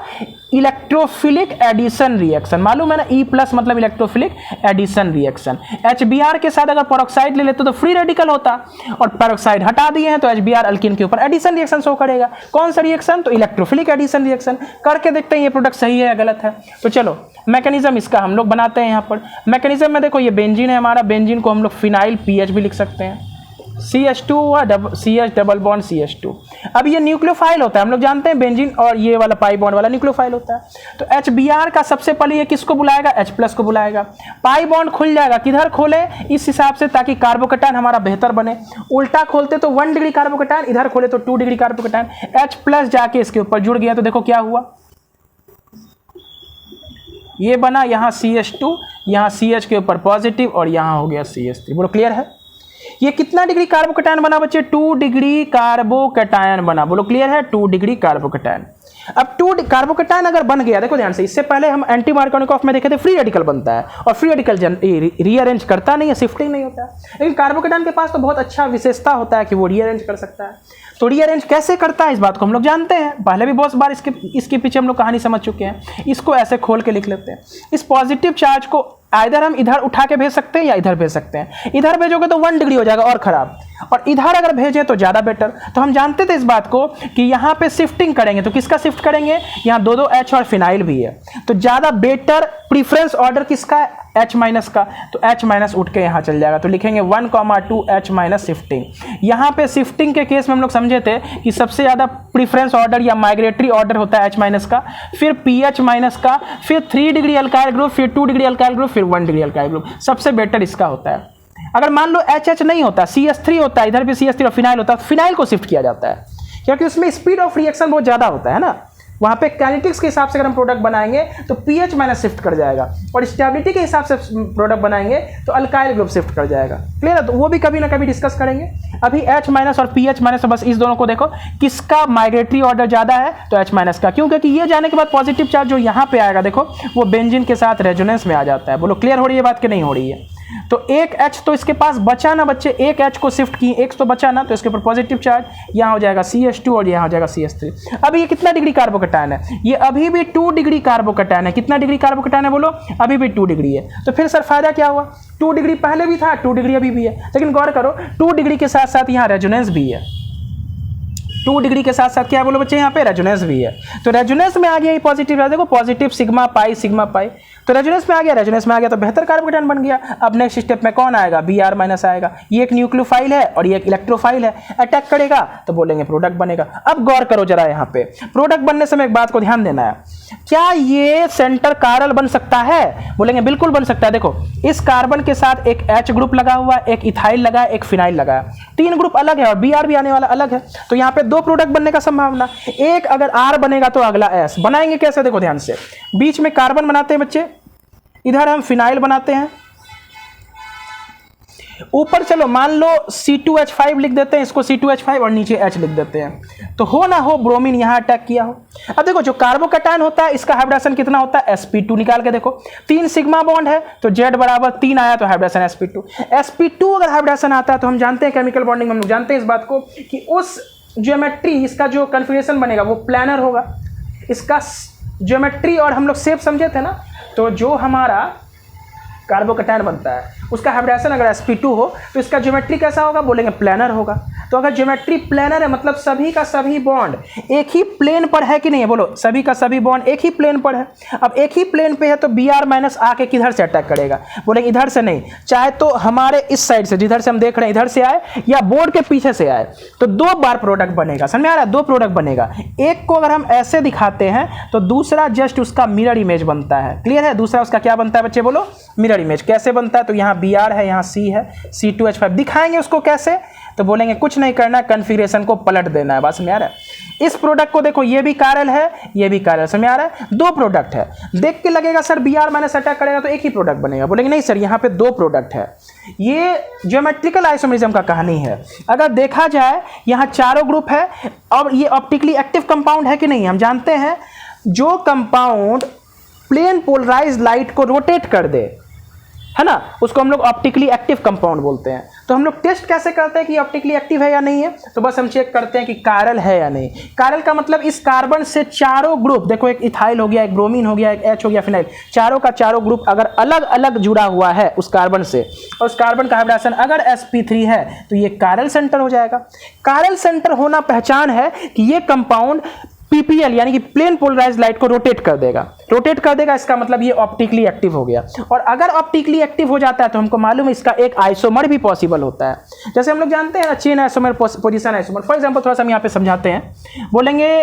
Electrophilic addition reaction. मालूम है ना, E+ मतलब इलेक्ट्रोफिलिक एडिशन रिएक्शन। HBr के साथ अगर पेरोक्साइड ले लेते तो फ्री रेडिकल होता, और पेरोक्साइड हटा दिए हैं तो HBr अल्कीन के ऊपर एडिशन रिएक्शन शो करेगा। कौन सा रिएक्शन? तो इलेक्ट्रोफिलिक एडिशन रिएक्शन। करके देखते हैं ये प्रोडक्ट सही है या गलत है। तो चलो मैकेनिज्म इसका हम लोग बनाते हैं। यहाँ पर मैकेनिज्म में देखो ये बेंजीन है हमारा, बेंजीन को हम लोग फिनाइल PH भी लिख सकते हैं, CH2 CH double bond CH2। अब ये न्यूक्लियोफाइल होता है, हम लोग जानते हैं बेंजीन, और ये वाला पाई बॉन्ड वाला न्यूक्लियोफाइल होता है। तो HBr का सबसे पहले ये किसको बुलाएगा? H+ को बुलाएगा। पाई बॉन्ड खुल जाएगा, किधर खोले? इस हिसाब से, ताकि कार्बोकेटायन हमारा बेहतर बने। उल्टा खोलते तो 1 डिग्री कार्बोकेटायन, इधर खोले तो 2 डिग्री कार्बोकेटायन। H+ जाके इसके ऊपर जुड़ गया, तो देखो क्या हुआ, ये बना यहाँ CH2, यहाँ CH के ऊपर पॉजिटिव, और यहाँ हो गया CH3। बोलो क्लियर है? ये कितना डिग्री कार्बोकेटायन बना बच्चे? 2 डिग्री कार्बोकेटायन बना। बोलो क्लियर है? 2 डिग्री कार्बोकेटायन। अब 2 कार्बोकेटायन अगर बन गया, देखो ध्यान से, इससे पहले हम एंटी मार्कोनिकॉफ में देखे थे फ्री रेडिकल बनता है, और फ्री रेडिकल रीअरेंज करता नहीं है, शिफ्टिंग नहीं होता है। लेकिन कार्बोकेटायन के पास तो बहुत अच्छा विशेषता होता है कि वो रीअरेंज कर सकता है। तो रीअरेंज कैसे करता है इस बात को हम लोग जानते हैं, पहले भी बहुत बार इसके पीछे हम लोग कहानी समझ चुके हैं। इसको ऐसे खोल के लिख लेते हैं। इस पॉजिटिव चार्ज को आइदर हम इधर उठा के भेज सकते हैं या इधर भेज सकते हैं। इधर भेजोगे तो 1 डिग्री हो जाएगा और खराब, और इधर अगर भेजें तो ज़्यादा बेटर। तो हम जानते थे इस बात को कि यहाँ पे शिफ्टिंग करेंगे तो किसका शिफ्ट करेंगे, यहाँ 2 H और फिनाइल भी है, तो ज़्यादा बेटर प्रीफरेंस ऑर्डर किसका है, H माइनस का। तो H माइनस उठ के यहाँ चल जाएगा, तो लिखेंगे 1,2 H माइनस शिफ्टिंग। यहाँ पे शिफ्टिंग के केस में हम लोग समझे थे कि सबसे ज़्यादा प्रीफरेंस ऑर्डर या माइग्रेटरी ऑर्डर होता है H माइनस का, फिर PH माइनस का, फिर 3 डिग्री अल्काइल ग्रुप, फिर 2 डिग्री अल्काइल ग्रुप, फिर 1 डिग्री अल्काइल ग्रुप। सबसे बेटर इसका होता है। अगर मान लो HH नहीं होता, CH3 होता है, इधर भी CH3 और फिनाइल होता है, तो फिनाइल को शिफ्ट किया जाता है, क्योंकि उसमें स्पीड ऑफ रिएक्शन बहुत ज़्यादा होता है ना। वहाँ पे काइनेटिक्स के हिसाब से अगर हम प्रोडक्ट बनाएंगे तो पीएच माइनस शिफ्ट कर जाएगा, और स्टेबिलिटी के हिसाब से प्रोडक्ट बनाएंगे तो अल्काइल ग्रुप शिफ्ट कर जाएगा। क्लियर है? तो वो भी कभी ना कभी डिस्कस करेंगे। अभी H माइनस और पीएच माइनस, तो बस इस दोनों को देखो, किसका माइग्रेटरी ऑर्डर ज़्यादा है, तो H माइनस का। क्यों? क्योंकि ये जाने के बाद पॉजिटिव चार्ज जो यहाँ पे आएगा देखो, वो बेंजीन के साथ रेजोनेंस में आ जाता है। बोलो क्लियर हो रही है बात कि नहीं हो रही है? तो एक H तो इसके पास बचा ना बच्चे, एक H को शिफ्ट किए, एक तो बचा ना, तो इसके ऊपर पॉजिटिव चार्ज, यहाँ हो जाएगा CH2 और यहाँ हो जाएगा CH3। अब ये कितना डिग्री कार्बोकैटायन है? ये अभी भी 2 डिग्री कार्बोकैटायन है। कितना डिग्री कार्बोकैटायन है बोलो? अभी भी 2 डिग्री है। तो फिर सर फायदा क्या हुआ? 2 डिग्री पहले भी था, 2 डिग्री अभी भी है। लेकिन गौर करो, 2 डिग्री के साथ साथ यहाँ रेजोनेंस भी है। 2 डिग्री के साथ साथ क्या बोलो बच्चे, यहाँ पे रेजोनेंस भी है। तो रेजोनेंस में आ गया ये पॉजिटिव, देखो पॉजिटिव सिग्मा पाई, तो रेजोनेंस में आ गया, रेजोनेंस में आ गया तो बेहतर कार्बोकैटायन बन गया। अब नेक्स्ट स्टेप में कौन आएगा? Br माइनस आएगा। ये एक न्यूक्लियोफाइल है और ये एक इलेक्ट्रोफाइल है, अटैक करेगा तो बोलेंगे प्रोडक्ट बनेगा। अब गौर करो जरा, यहाँ पे प्रोडक्ट बनने समय एक बात को ध्यान देना है, क्या ये सेंटर कारल बन सकता है? बोलेंगे बिल्कुल बन सकता है। देखो इस कार्बन के साथ एक H ग्रुप लगा हुआ है, एक इथाइल लगा है, एक फिनाइल लगा है, 3 ग्रुप अलग है और Br भी आने वाला अलग है। तो यहाँ पे 2 प्रोडक्ट बनने का संभावना, एक अगर R बनेगा तो अगला S। बनाएंगे कैसे? देखो ध्यान से, बीच में कार्बन बनाते हैं बच्चे, इधर हम फिनाइल बनाते हैं, ऊपर चलो मान लो C2H5 लिख देते हैं, इसको C2H5 और नीचे H लिख देते हैं। तो हो ना हो ब्रोमीन यहां अटैक किया हो। अब देखो जो कार्बोकैटायन होता है इसका हाइब्रिडेशन कितना होता है? sp2 निकाल के देखो, 3 सिग्मा बॉन्ड है तो Z बराबर 3 आया तो हाइब्रिडेशन sp2 अगर हाइब्रिडेशन आता है तो हम जानते हैं केमिकल बॉन्डिंग में हम लोग जानते हैं इस बात को कि उस ज्योमेट्री, इसका जो कन्फिगरेशन बनेगा वो प्लानर होगा। इसका ज्योमेट्री और हम लोग शेप समझे थे ना, तो जो हमारा कार्बोकैटायन बनता है उसका हाइब्रिडेशन अगर sp2 हो तो इसका ज्योमेट्री कैसा होगा? बोलेंगे प्लानर होगा। तो अगर ज्योमेट्री प्लानर है मतलब सभी का सभी बॉन्ड एक ही प्लेन पर है कि नहीं है? बोलो सभी का सभी बॉन्ड एक ही प्लेन पर है। अब एक ही प्लेन पे है तो Br माइनस आके किधर से अटैक करेगा? बोलेंगे इधर से नहीं, चाहे तो हमारे इस साइड से जिधर से हम देख रहे हैं इधर से आए या बोर्ड के पीछे से आए, तो 2 बार प्रोडक्ट बनेगा। समझ में आ रहा है? 2 प्रोडक्ट बनेगा। एक को अगर हम ऐसे दिखाते हैं तो दूसरा जस्ट उसका मिरर इमेज बनता है। क्लियर है? दूसरा उसका क्या बनता है बच्चे? बोलो मिरर इमेज। कैसे बनता है? तो यहाँ Br है, यहाँ C है, C2H5 दिखाएंगे उसको कैसे? तो बोलेंगे कुछ नहीं करना, कन्फिगरेशन को पलट देना है। बात समझ आ रहा है? इस प्रोडक्ट को देखो, ये भी कारल है, ये भी कारल। समझ आ रहा है? 2 प्रोडक्ट है। देख के लगेगा सर Br माइनस अटैक करेगा तो एक ही प्रोडक्ट बनेगा। बोलेंगे नहीं सर, यहाँ पे 2 प्रोडक्ट है। ये ज्योमेट्रिकल आइसोमरिज्म का कहानी है। अगर देखा जाए यहाँ चारों ग्रुप है और ये ऑप्टिकली एक्टिव कंपाउंड है कि नहीं? हम जानते हैं जो कंपाउंड प्लेन पोलराइज्ड लाइट को रोटेट कर दे, है ना, उसको हम लोग ऑप्टिकली एक्टिव कंपाउंड बोलते हैं। तो हम लोग टेस्ट कैसे करते हैं कि ऑप्टिकली एक्टिव है या नहीं है? तो बस हम चेक करते हैं कि कारल है या नहीं। कारल का मतलब इस कार्बन से चारों ग्रुप, देखो एक इथाइल हो गया, एक ब्रोमीन हो गया, एक H हो गया, फिनाइल, चारों का चारों ग्रुप अगर अलग अलग जुड़ा हुआ है उस कार्बन से और उस कार्बन का हाइब्रिडेशन अगर sp3 है तो ये कारल सेंटर हो जाएगा। कारल सेंटर होना पहचान है कि ये कंपाउंड PPL यानी कि प्लेन पोलराइज्ड लाइट को रोटेट कर देगा, इसका मतलब ये ऑप्टिकली एक्टिव हो गया। और अगर ऑप्टिकली एक्टिव हो जाता है तो हमको मालूम है इसका एक आइसोमर भी पॉसिबल होता है। जैसे हम लोग जानते हैं chain isomer, position isomer. For example थोड़ा सा हम यहाँ पे समझाते हैं। बोलेंगे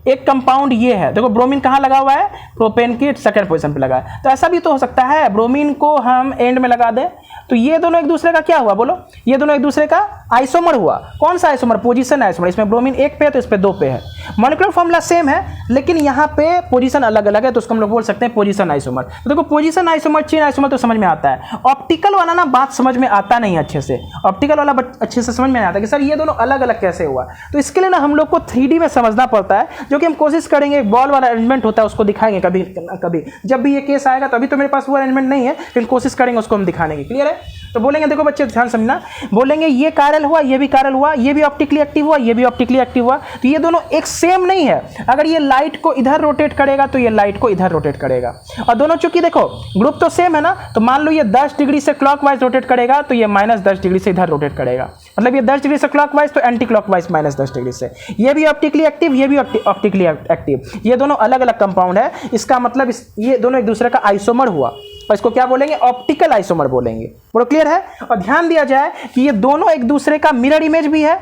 एक कंपाउंड ये है, देखो ब्रोमीन कहाँ लगा हुआ है? प्रोपेन की सेकंड पोजीशन पे लगा है। तो ऐसा भी तो हो सकता है ब्रोमीन को हम एंड में लगा दें तो ये दोनों एक दूसरे का क्या हुआ? बोलो ये दोनों एक दूसरे का आइसोमर हुआ। कौन सा आइसोमर? Position isomer. इसमें ब्रोमीन 1 पे है तो इस पे 2 पे है। मॉलिक्यूलर फॉर्मूला सेम है लेकिन यहाँ पे पोजीशन अलग अलग है, तो उसको हम लोग बोल सकते हैं पोजीशन आइसोमर। तो देखो पोजीशन आइसोमर, चेन आइसोमर तो समझ में आता है। ऑप्टिकल वाला ना बात समझ में आता नहीं अच्छे से, ऑप्टिकल वाला अच्छे से समझ में नहीं आता कि सर ये दोनों अलग अलग कैसे हुआ। तो इसके लिए ना हम लोग को 3D में समझना पड़ता है, जो कि हम कोशिश करेंगे। बॉल वाला अरेंजमेंट होता है उसको दिखाएंगे कभी कभी, जब भी ये केस आएगा। तो अभी तो मेरे पास वो अरेंजमेंट नहीं है लेकिन कोशिश करेंगे उसको हम दिखाने की। क्लियर है? तो बोलेंगे देखो बच्चे ध्यान समझना, बोलेंगे ये कायरल हुआ, ये भी कायरल हुआ, ये भी ऑप्टिकली एक्टिव हुआ, ये भी ऑप्टिकली एक्टिव हुआ, तो ये दोनों एक सेम नहीं है। अगर ये लाइट को इधर रोटेट करेगा तो ये लाइट को इधर रोटेट करेगा, और दोनों चूंकि देखो ग्रुप तो सेम है ना, तो मान लो ये 10 डिग्री से क्लॉकवाइज रोटेट करेगा तो ये -10 डिग्री से इधर रोटेट करेगा, मतलब ये 10 डिग्री से क्लॉकवाइज तो एंटी क्लॉकवाइज -10 डिग्री से। ये भी ऑप्टिकली एक्टिव, ये भी ऑप्टिकली एक्टिव, ये दोनों अलग अलग कंपाउंड है। इसका मतलब ये दोनों एक दूसरे का आइसोमर हुआ, और इसको क्या बोलेंगे? ऑप्टिकल आइसोमर बोलेंगे। बड़ा क्लियर है? और ध्यान दिया जाए कि ये दोनों एक दूसरे का मिरर इमेज भी है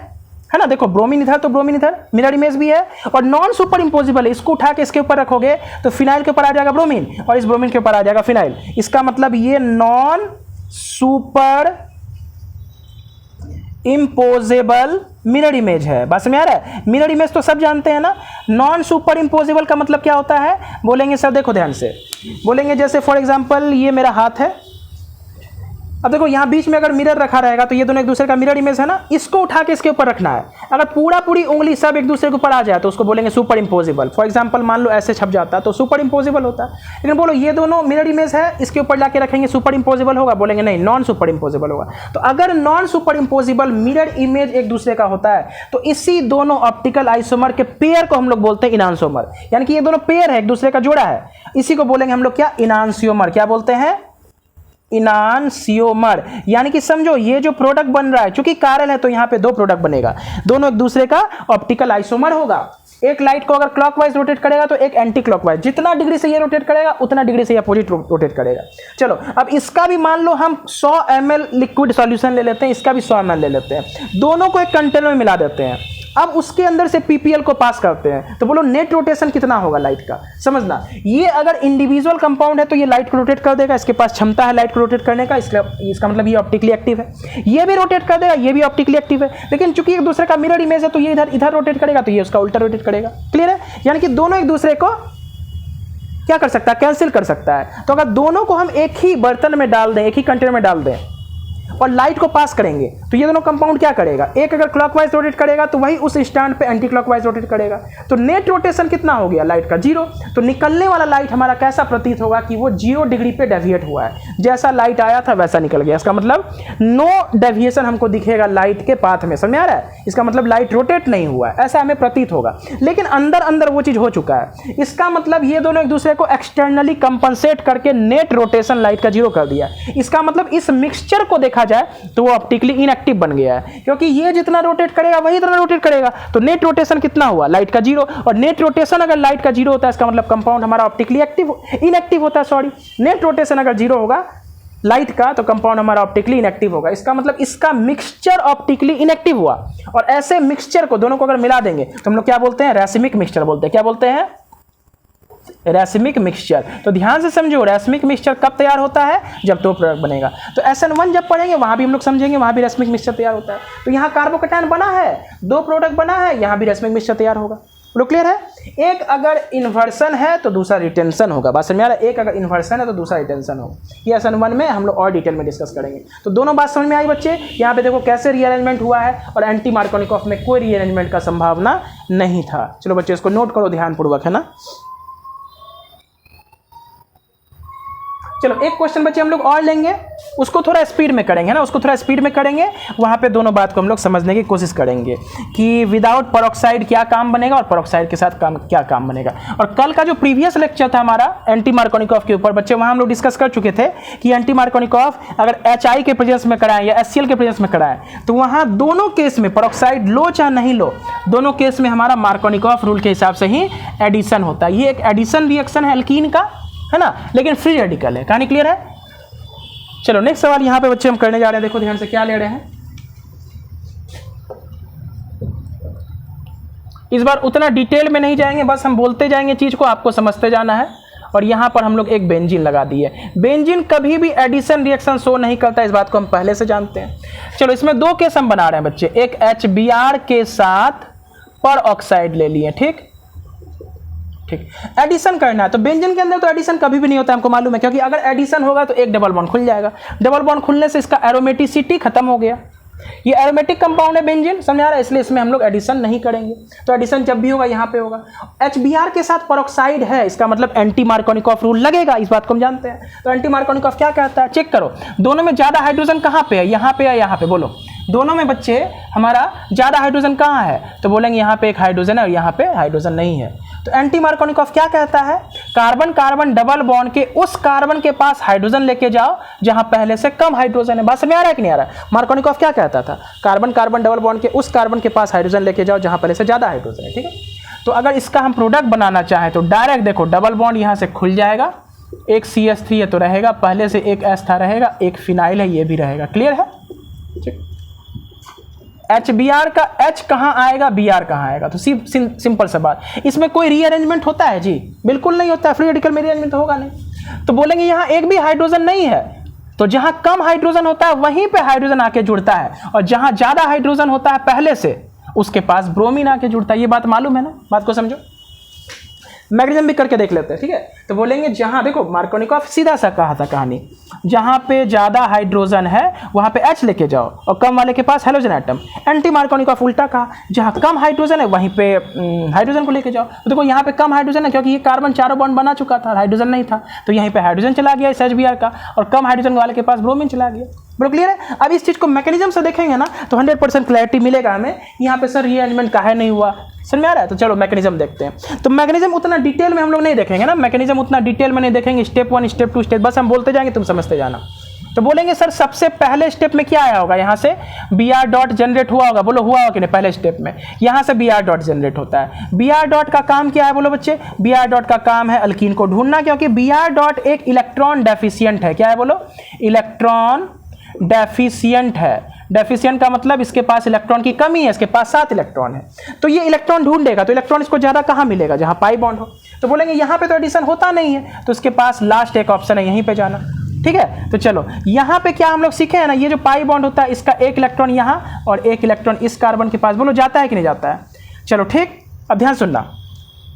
ना। देखो ब्रोमीन इधर तो ब्रोमीन इधर, मिरर इमेज भी है, और नॉन सुपर इंपोजिबल है। इसको उठा के इसके ऊपर रखोगे तो फिनाइल के ऊपर आ जाएगा ब्रोमीन, और इस ब्रोमीन के ऊपर आ जाएगा फिनाइल। इसका मतलब ये नॉन सुपर इंपोजेबल मिरर इमेज है। बस में आ रहा है? मिरर इमेज तो सब जानते हैं ना। नॉन सुपर इंपोजेबल का मतलब क्या होता है? बोलेंगे सर देखो ध्यान से, बोलेंगे जैसे फॉर एग्जांपल ये मेरा हाथ है, अब देखो यहाँ बीच में अगर मिरर रखा रहेगा तो ये दोनों एक दूसरे का मिरर इमेज है ना, इसको उठा के इसके ऊपर रखना है। अगर पूरी उंगली सब एक दूसरे के ऊपर आ जाए तो उसको बोलेंगे सुपर इंपोजिबल। फॉर एग्जांपल मान लो ऐसे छप जाता है तो सुपर इंपोजिबल होता है। लेकिन बोलो ये दोनों मिरर इमेज है, इसके ऊपर जाके रखेंगे सुपर इंपोजिबल होगा? बोलेंगे नहीं, नॉन सुपर इंपोजिबल होगा। तो अगर नॉन सुपर इंपोजिबल मिरर इमेज एक दूसरे का होता है तो इसी दोनों ऑप्टिकल आइसोमर के पेयर को हम लोग बोलते हैं इनांसोमर। यानी कि ये दोनों पेयर है, एक दूसरे का जोड़ा है, इसी को बोलेंगे हम लोग क्या? इनांसियोमर। क्या बोलते हैं? इनांसियोमर। यानी कि समझो ये जो प्रोडक्ट बन रहा है, चूंकि कायरल है तो यहाँ पे दो प्रोडक्ट बनेगा, दोनों एक दूसरे का ऑप्टिकल आइसोमर होगा। एक लाइट को अगर क्लॉकवाइज रोटेट करेगा तो एक एंटी क्लॉकवाइज, जितना डिग्री से ये रोटेट करेगा उतना डिग्री से ये अपोजिट रोटेट करेगा। चलो अब इसका भी मान लो हम 100 ml लिक्विड सॉल्यूशन ले लेते हैं, इसका भी 100 ml ले लेते हैं, दोनों को एक कंटेनर में मिला देते हैं। अब उसके अंदर से पीपीएल को पास करते हैं, तो बोलो नेट रोटेशन कितना होगा लाइट का? समझना, ये अगर इंडिविजुअल कंपाउंड है तो ये लाइट को रोटेट कर देगा, इसके पास क्षमता है लाइट को रोटेट करने का, इसका मतलब ये ऑप्टिकली एक्टिव है। ये भी रोटेट कर देगा, ये भी ऑप्टिकली एक्टिव है, लेकिन चूंकि एक दूसरे का मिरर इमेज है तो ये इधर रोटेट करेगा तो ये उसका उल्टा रोटेट करेगा। क्लियर है? यानी कि दोनों एक दूसरे को क्या कर सकता है? कैंसिल कर सकता है। तो अगर दोनों को हम एक ही बर्तन में डाल दें, एक ही कंटेनर में डाल दें और लाइट को पास करेंगे तो ये दोनों कंपाउंड क्या करेगा? एक अगर क्लॉकवाइज रोटेट करेगा तो वही उस स्टैंड पे एंटी क्लॉकवाइज रोटेट करेगा, तो नेट रोटेशन कितना हो गया लाइट का? 0। तो निकलने वाला लाइट हमारा कैसा प्रतीत होगा कि वो 0 डिग्री पे डेविएट हुआ है, जैसा लाइट आया था वैसा निकल गया। इसका मतलब नो डेविएशन हमको दिखेगा लाइट के पाथ में। समझ आ रहा है? इसका मतलब लाइट रोटेट नहीं हुआ है, ऐसा हमें प्रतीत होगा, लेकिन अंदर अंदर वो चीज हो चुका है। इसका मतलब ये दोनों एक दूसरे को एक्सटर्नली कंपनसेट करके नेट रोटेशन लाइट का 0 कर दिया। इसका मतलब इस मिक्सचर को देखा जाए तो वो ऑप्टिकली इनएक्टिव बन गया है, क्योंकि ये जितना रोटेट करेगा वही इतना रोटेट करेगा, तो नेट रोटेशन कितना हुआ? लाइट का 0। और नेट रोटेशन अगर लाइट का 0 होता है इसका मतलब कंपाउंड हमारा ऑप्टिकली इनएक्टिव होता है। सॉरी, नेट रोटेशन अगर 0 होगा लाइट का तो कंपाउंड हमारा ऑप्टिकली इनएक्टिव होगा। इसका मतलब इसका मिक्सचर ऑप्टिकली इनएक्टिव हुआ। और ऐसे मिक्सचर को दोनों को अगर मिला देंगे तो हम लोग क्या बोलते हैं? रैसिमिक मिक्सचर बोलते हैं। क्या बोलते हैं? रैसिमिक मिक्सचर। तो ध्यान से समझो, रैसिमिक मिक्सचर कब तैयार होता है? जब दो प्रोडक्ट बनेगा। तो SN1 जब पढ़ेंगे वहां भी हम लोग समझेंगे, वहां भी रैसिमिक मिक्सचर तैयार होता है। तो यहाँ कार्बोकैटायन बना है, दो प्रोडक्ट बना है, यहाँ भी रैसिमिक मिक्सचर तैयार होगा। लोग क्लियर है? एक अगर इन्वर्सन है तो दूसरा रिटेंशन होगा। बात समझ में आ रहा है? एक अगर इन्वर्सन है तो दूसरा रिटेंशन होगा। ये SN1 में हम लोग और डिटेल में डिस्कस करेंगे। तो दोनों बात समझ में आई बच्चे? यहाँ पे देखो कैसे रीअरेंजमेंट हुआ है, और एंटी मार्कोनिकॉफ में कोई रीअरेंजमेंट का संभावना नहीं था। चलो बच्चे इसको नोट करो ध्यानपूर्वक, है ना। चलो एक क्वेश्चन बच्चे हम लोग और लेंगे, उसको थोड़ा स्पीड में करेंगे ना, उसको थोड़ा स्पीड में करेंगे। वहाँ पे दोनों बात को हम लोग समझने की कोशिश करेंगे कि विदाउट पेरोक्साइड क्या काम बनेगा और पेरोक्साइड के साथ क्या काम बनेगा। और कल का जो प्रीवियस लेक्चर था हमारा एंटी मार्कोनिकॉफ के ऊपर बच्चे, वहाँ हम लोग डिस्कस कर चुके थे कि एंटी मार्कोनिकॉफ अगर HI के प्रेजेंस में कराएं या HCl के प्रेजेंस में कराएं तो वहाँ दोनों केस में पेरोक्साइड लो चाहे नहीं लो, दोनों केस में हमारा मार्कोनिकॉफ रूल के हिसाब से ही एडिशन होता है। ये एक एडिशन रिएक्शन है एल्कीन का, है ना, लेकिन फ्री रेडिकल है। कहानी क्लियर है? चलो नेक्स्ट सवाल यहाँ पे बच्चे हम करने जा रहे हैं। देखो ध्यान से क्या ले रहे हैं। इस बार उतना डिटेल में नहीं जाएंगे, बस हम बोलते जाएंगे चीज को, आपको समझते जाना है। और यहाँ पर हम लोग एक बेंजीन लगा दिए। बेंजीन कभी भी एडिशन रिएक्शन शो नहीं करता, इस बात को हम पहले से जानते हैं। चलो इसमें दो केस हम बना रहे हैं बच्चे, एक HBr के साथ पर ऑक्साइड ले लिए। ठीक, एडिशन करना है। तो बेंजीन के अंदर तो एडिशन कभी भी नहीं होता, हमको मालूम है, क्योंकि अगर एडिशन होगा तो एक डबल बॉन्ड खुल जाएगा। डबल बॉन्ड खुलने से इसका एरोमेटिसिटी खत्म हो गया, ये एरोमेटिक कंपाउंड है बेंजीन, समझ आ रहा है, इसलिए इसमें हम लोग एडिशन नहीं करेंगे। तो एडिशन जब भी होगा यहाँ पे होगा। HBr के साथ पेरोक्साइड है, इसका मतलब एंटी मार्कोनिकॉफ रूल लगेगा, इस बात को हम जानते हैं। तो एंटी मार्कोनिकॉफ क्या कहता है, चेक करो दोनों में ज्यादा हाइड्रोजन कहाँ पे है, यहाँ पे या यहाँ पे, बोलो दोनों में बच्चे हमारा ज्यादा हाइड्रोजन कहाँ है, तो बोलेंगे यहाँ पे एक हाइड्रोजन है और यहाँ पे हाइड्रोजन नहीं है। तो एंटी मार्कोनिकॉफ क्या कहता है, कार्बन कार्बन डबल बॉन्ड के उस कार्बन के पास हाइड्रोजन लेके जाओ जहां पहले से कम हाइड्रोजन है। बात समझ आ रहा है कि नहीं आ रहा है? मार्कोनिकॉफ क्या कहता था, कार्बन कार्बन डबल बॉन्ड के उस कार्बन के पास हाइड्रोजन लेके जाओ जहां पहले से ज्यादा हाइड्रोजन है, ठीक है। तो अगर इसका हम प्रोडक्ट बनाना चाहें तो डायरेक्ट देखो डबल बॉन्ड यहां से खुल जाएगा, एक CH3 है तो रहेगा, पहले से एक एस्था रहेगा, एक फिनाइल है ये भी रहेगा, क्लियर है। HBr का H कहाँ आएगा, Br कहाँ आएगा, तो सिंपल सा बात। इसमें कोई रीअरेंजमेंट होता है जी, बिल्कुल नहीं होता है, फ्री रेडिकल में रीअरेंजमेंट होगा नहीं। तो बोलेंगे यहाँ एक भी हाइड्रोजन नहीं है, तो जहां कम हाइड्रोजन होता है वहीं पे हाइड्रोजन आके जुड़ता है, और जहां ज्यादा हाइड्रोजन होता है पहले से उसके पास ब्रोमीन आके जुड़ता है। ये बात मालूम है ना, बात को समझो। मैग्नीशियम भी करके देख लेते हैं, ठीक है। तो बोलेंगे जहां देखो मार्कोनिकॉफ सीधा सा कहा था कहानी, जहां पे ज्यादा हाइड्रोजन है वहां पे H लेके जाओ और कम वाले के पास हेलोजन एटम। एंटी मार्कोनिकॉफ उल्टा कहा, जहां कम हाइड्रोजन है वहीं पे हाइड्रोजन को लेके जाओ। तो देखो यहाँ पे कम हाइड्रोजन है क्योंकि ये कार्बन चारों बॉन्ड बना चुका था, हाइड्रोजन नहीं था, तो यहीं पे हाइड्रोजन चला गया इस HBr का, और कम हाइड्रोजन वाले के पास ब्रोमीन चला गया। बड़ो क्लियर है। अब इस चीज को मैकेनिज्म से देखेंगे ना तो 100% क्लैरिटी मिलेगा हमें। यहाँ पे सर रीअरेंजमेंट काहे नहीं हुआ, समझ में आ रहा है। तो चलो मैकेनिज्म देखते हैं। तो मैकेनिज्म उतना डिटेल में हम लोग नहीं देखेंगे ना, मैकेनिज्म उतना डिटेल में नहीं देखेंगे, स्टेप 1 स्टेप 2 स्टेप, बस हम बोलते जाएंगे तुम समझते जाना। तो बोलेंगे सर सबसे पहले स्टेप में क्या आया होगा, यहाँ से Br डॉट जनरेट हुआ होगा, बोलो हुआ होगा कि नहीं। पहले स्टेप में यहाँ से Br डॉट जनरेट होता है। Br डॉट का काम क्या है बोलो बच्चे, Br डॉट का काम है अल्कीन को ढूंढना, क्योंकि Br डॉट एक इलेक्ट्रॉन डेफिशिएंट है। क्या है बोलो, इलेक्ट्रॉन डेफिशिएंट है। डेफिशिएंट का मतलब इसके पास इलेक्ट्रॉन की कमी है, इसके पास 7 इलेक्ट्रॉन है। तो ये इलेक्ट्रॉन ढूंढेगा, तो इलेक्ट्रॉन इसको ज्यादा कहाँ मिलेगा, जहां पाई बॉन्ड हो। तो बोलेंगे यहाँ पे तो एडिशन होता नहीं है, तो इसके पास लास्ट एक ऑप्शन है यहीं पे जाना, ठीक है। तो चलो यहाँ पे क्या हम लोग सीखे हैं ना, ये जो पाई बॉन्ड होता है इसका एक इलेक्ट्रॉन यहाँ और एक इलेक्ट्रॉन इस कार्बन के पास, बोलो जाता है कि नहीं जाता है। चलो ठीक, अब ध्यान सुनना,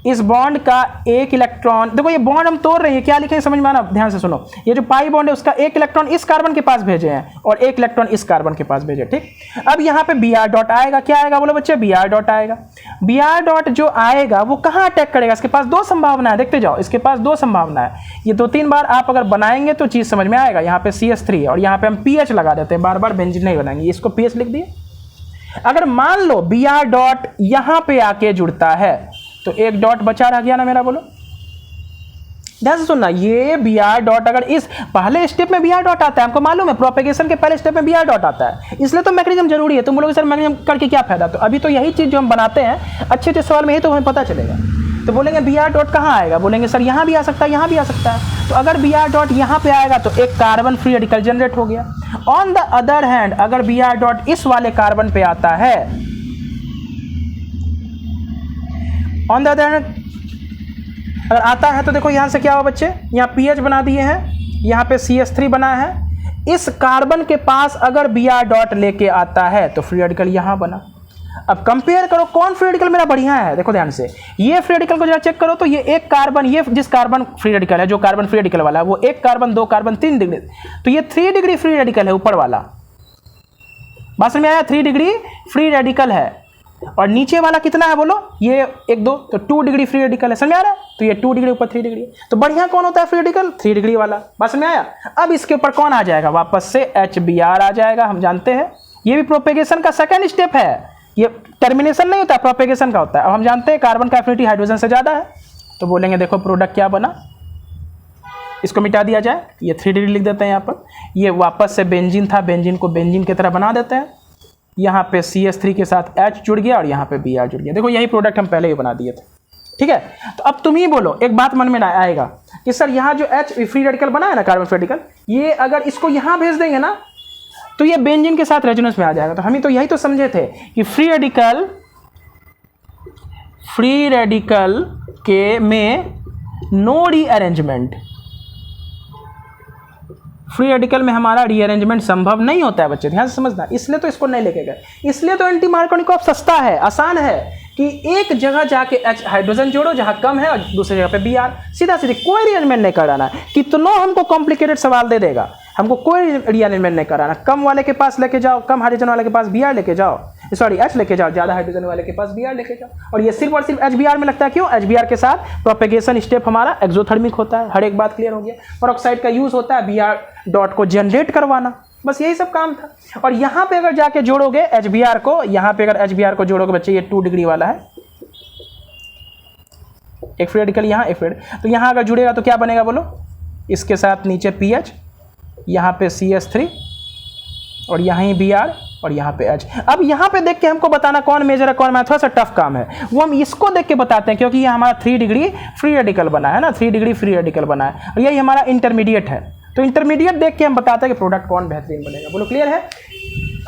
इस बॉन्ड का एक इलेक्ट्रॉन, देखो ये बॉन्ड हम तोड़ रहे हैं, क्या लिखे समझ में आना, ध्यान से सुनो। ये जो पाई बॉन्ड है उसका एक इलेक्ट्रॉन इस कार्बन के पास भेजे हैं और एक इलेक्ट्रॉन इस कार्बन के पास भेजे, ठीक। अब यहाँ पे Br डॉट आएगा, क्या आएगा बोलो बच्चे, Br डॉट आएगा। Br डॉट जो आएगा वो कहाँ अटैक करेगा, इसके पास 2 संभावना है, देखते जाओ, इसके पास 2 संभावना है। ये 2-3 बार आप अगर बनाएंगे तो चीज समझ में आएगा। यहाँ पे CH3 और यहाँ पे हम PH लगा देते हैं, बार बार बेंजीन नहीं बनाएंगे, इसको PH लिख दिए। अगर मान लो Br डॉट यहाँ पे आके जुड़ता है तो एक डॉट बचा रह गया ना मेरा, बोलो ध्यान से सुनना। ये Br डॉट अगर इस पहले स्टेप में Br डॉट आता है, हमको मालूम है प्रोपेगेशन के पहले स्टेप में Br डॉट आता है, इसलिए तो मैकेनिज्म जरूरी है। तुम बोलोगे सर मैकेनिज्म करके क्या फायदा, तो अभी तो यही चीज जो हम बनाते हैं अच्छे अच्छे सवाल में यही तो हमें पता चलेगा। तो बोलेंगे Br डॉट कहाँ आएगा, बोलेंगे सर यहाँ भी आ सकता है, यहाँ भी आ सकता है। तो अगर Br डॉट यहाँ पे आएगा तो एक कार्बन फ्री रेडिकल जनरेट हो गया। ऑन द अदर हैंड अगर Br डॉट इस वाले कार्बन पे आता है, ऑन द अदर हैंड अगर आता है तो देखो यहाँ से क्या हुआ बच्चे, यहाँ PH बना दिए हैं, यहाँ पे CH3 बना है। इस कार्बन के पास अगर Br डॉट लेके आता है तो फ्री रेडिकल यहाँ बना। अब कंपेयर करो कौन फ्री रेडिकल मेरा बढ़िया है, देखो ध्यान से, ये फ्री रेडिकल को जरा चेक करो। तो ये एक कार्बन, ये जिस कार्बन फ्री रेडिकल है, जो कार्बन फ्री रेडिकल वाला है वो 1 कार्बन 2 कार्बन 3 डिग्री, तो ये 3 डिग्री फ्री रेडिकल है ऊपर वाला, बात समझ में आया, 3 डिग्री फ्री रेडिकल है। और नीचे वाला कितना है बोलो, ये 1 2, तो 2 डिग्री फ्री रेडिकल है, समझ में आ रहा है। तो ये 2 डिग्री ऊपर 3 डिग्री, तो बढ़िया कौन होता है फ्री रेडिकल, 3 डिग्री वाला, बात समझ में आया। अब इसके ऊपर कौन आ जाएगा, वापस से HBr आ जाएगा, हम जानते हैं ये भी प्रोपेगेशन का सेकंड स्टेप है, ये टर्मिनेशन नहीं होता, प्रोपेगेशन का होता है। अब हम जानते हैं कार्बन का एफिनिटी हाइड्रोजन से ज्यादा है, तो बोलेंगे देखो प्रोडक्ट क्या बना, इसको मिटा दिया जाए, ये 3 डिग्री लिख देते हैं यहाँ पर। ये वापस से बेंजीन था, बेंजीन को बेंजीन की तरह बना देते हैं। यहाँ पे CH3 के साथ H जुड़ गया और यहाँ पे Br जुड़ गया। देखो यही प्रोडक्ट हम पहले ही बना दिए थे, ठीक है। तो अब तुम ही बोलो, एक बात मन में आएगा कि सर यहाँ जो H फ्री रेडिकल बना है ना, कार्बन फ्री रेडिकल, ये अगर इसको यहाँ भेज देंगे ना तो ये बेंजीन के साथ रेजोनेंस में आ जाएगा। तो हम ही तो यही तो समझे थे कि फ्री रेडिकल के में नो रीअरेंजमेंट, फ्री रेडिकल में हमारा रीअरेंजमेंट संभव नहीं होता है बच्चे, ध्यान से समझना। इसलिए तो इसको नहीं लेके गए, इसलिए तो एंटी मार्कोनिकॉफ सस्ता है, आसान है कि एक जगह जाके H हाइड्रोजन जोड़ो जहां कम है और दूसरी जगह पे Br, सीधा सीधे कोई रीअरेंजमेंट नहीं कराना है। कितनों हमको कॉम्प्लिकेटेड सवाल दे देगा, हमको कोई रीअरेंजमेंट नहीं कराना, कम वाले के पास लेके जाओ, कम हाइड्रोजन वाले के पास Br लेके जाओ, सॉरी H लेके जाओ, ज़्यादा हाइड्रोजन वाले के पास Br लेके जाओ। और ये सिर्फ और सिर्फ HBr में लगता है, क्यों? HBr के साथ प्रोपेगेशन स्टेप हमारा एक्सोथर्मिक होता है। हर एक बात क्लियर हो गया। पेरोक्साइड का यूज़ होता है Br डॉट को जनरेट करवाना, बस यही सब काम था। और यहाँ पे अगर जाके जोड़ोगे HBr को, यहाँ पे अगर HBr को जोड़ोगे बच्चे, ये 2 डिग्री वाला है, एक फ्री रेडिकल यहाँ, एक फ्री, तो यहाँ अगर जुड़ेगा तो क्या बनेगा बोलो? इसके साथ नीचे PH, यहाँ पे CH3 और यहाँ ही Br और यहाँ पे H। अब यहाँ पे देख के हमको बताना कौन मेजर है कौन माइनर, थोड़ा सा टफ काम है, वो हम इसको देख के बताते हैं, क्योंकि ये हमारा 3 डिग्री फ्री रेडिकल बना है ना, 3 डिग्री फ्री रेडिकल बना है, और यही हमारा इंटरमीडिएट है। तो इंटरमीडिएट देख के हम बताते हैं कि प्रोडक्ट कौन बेहतरीन बनेगा। बोलो क्लियर है?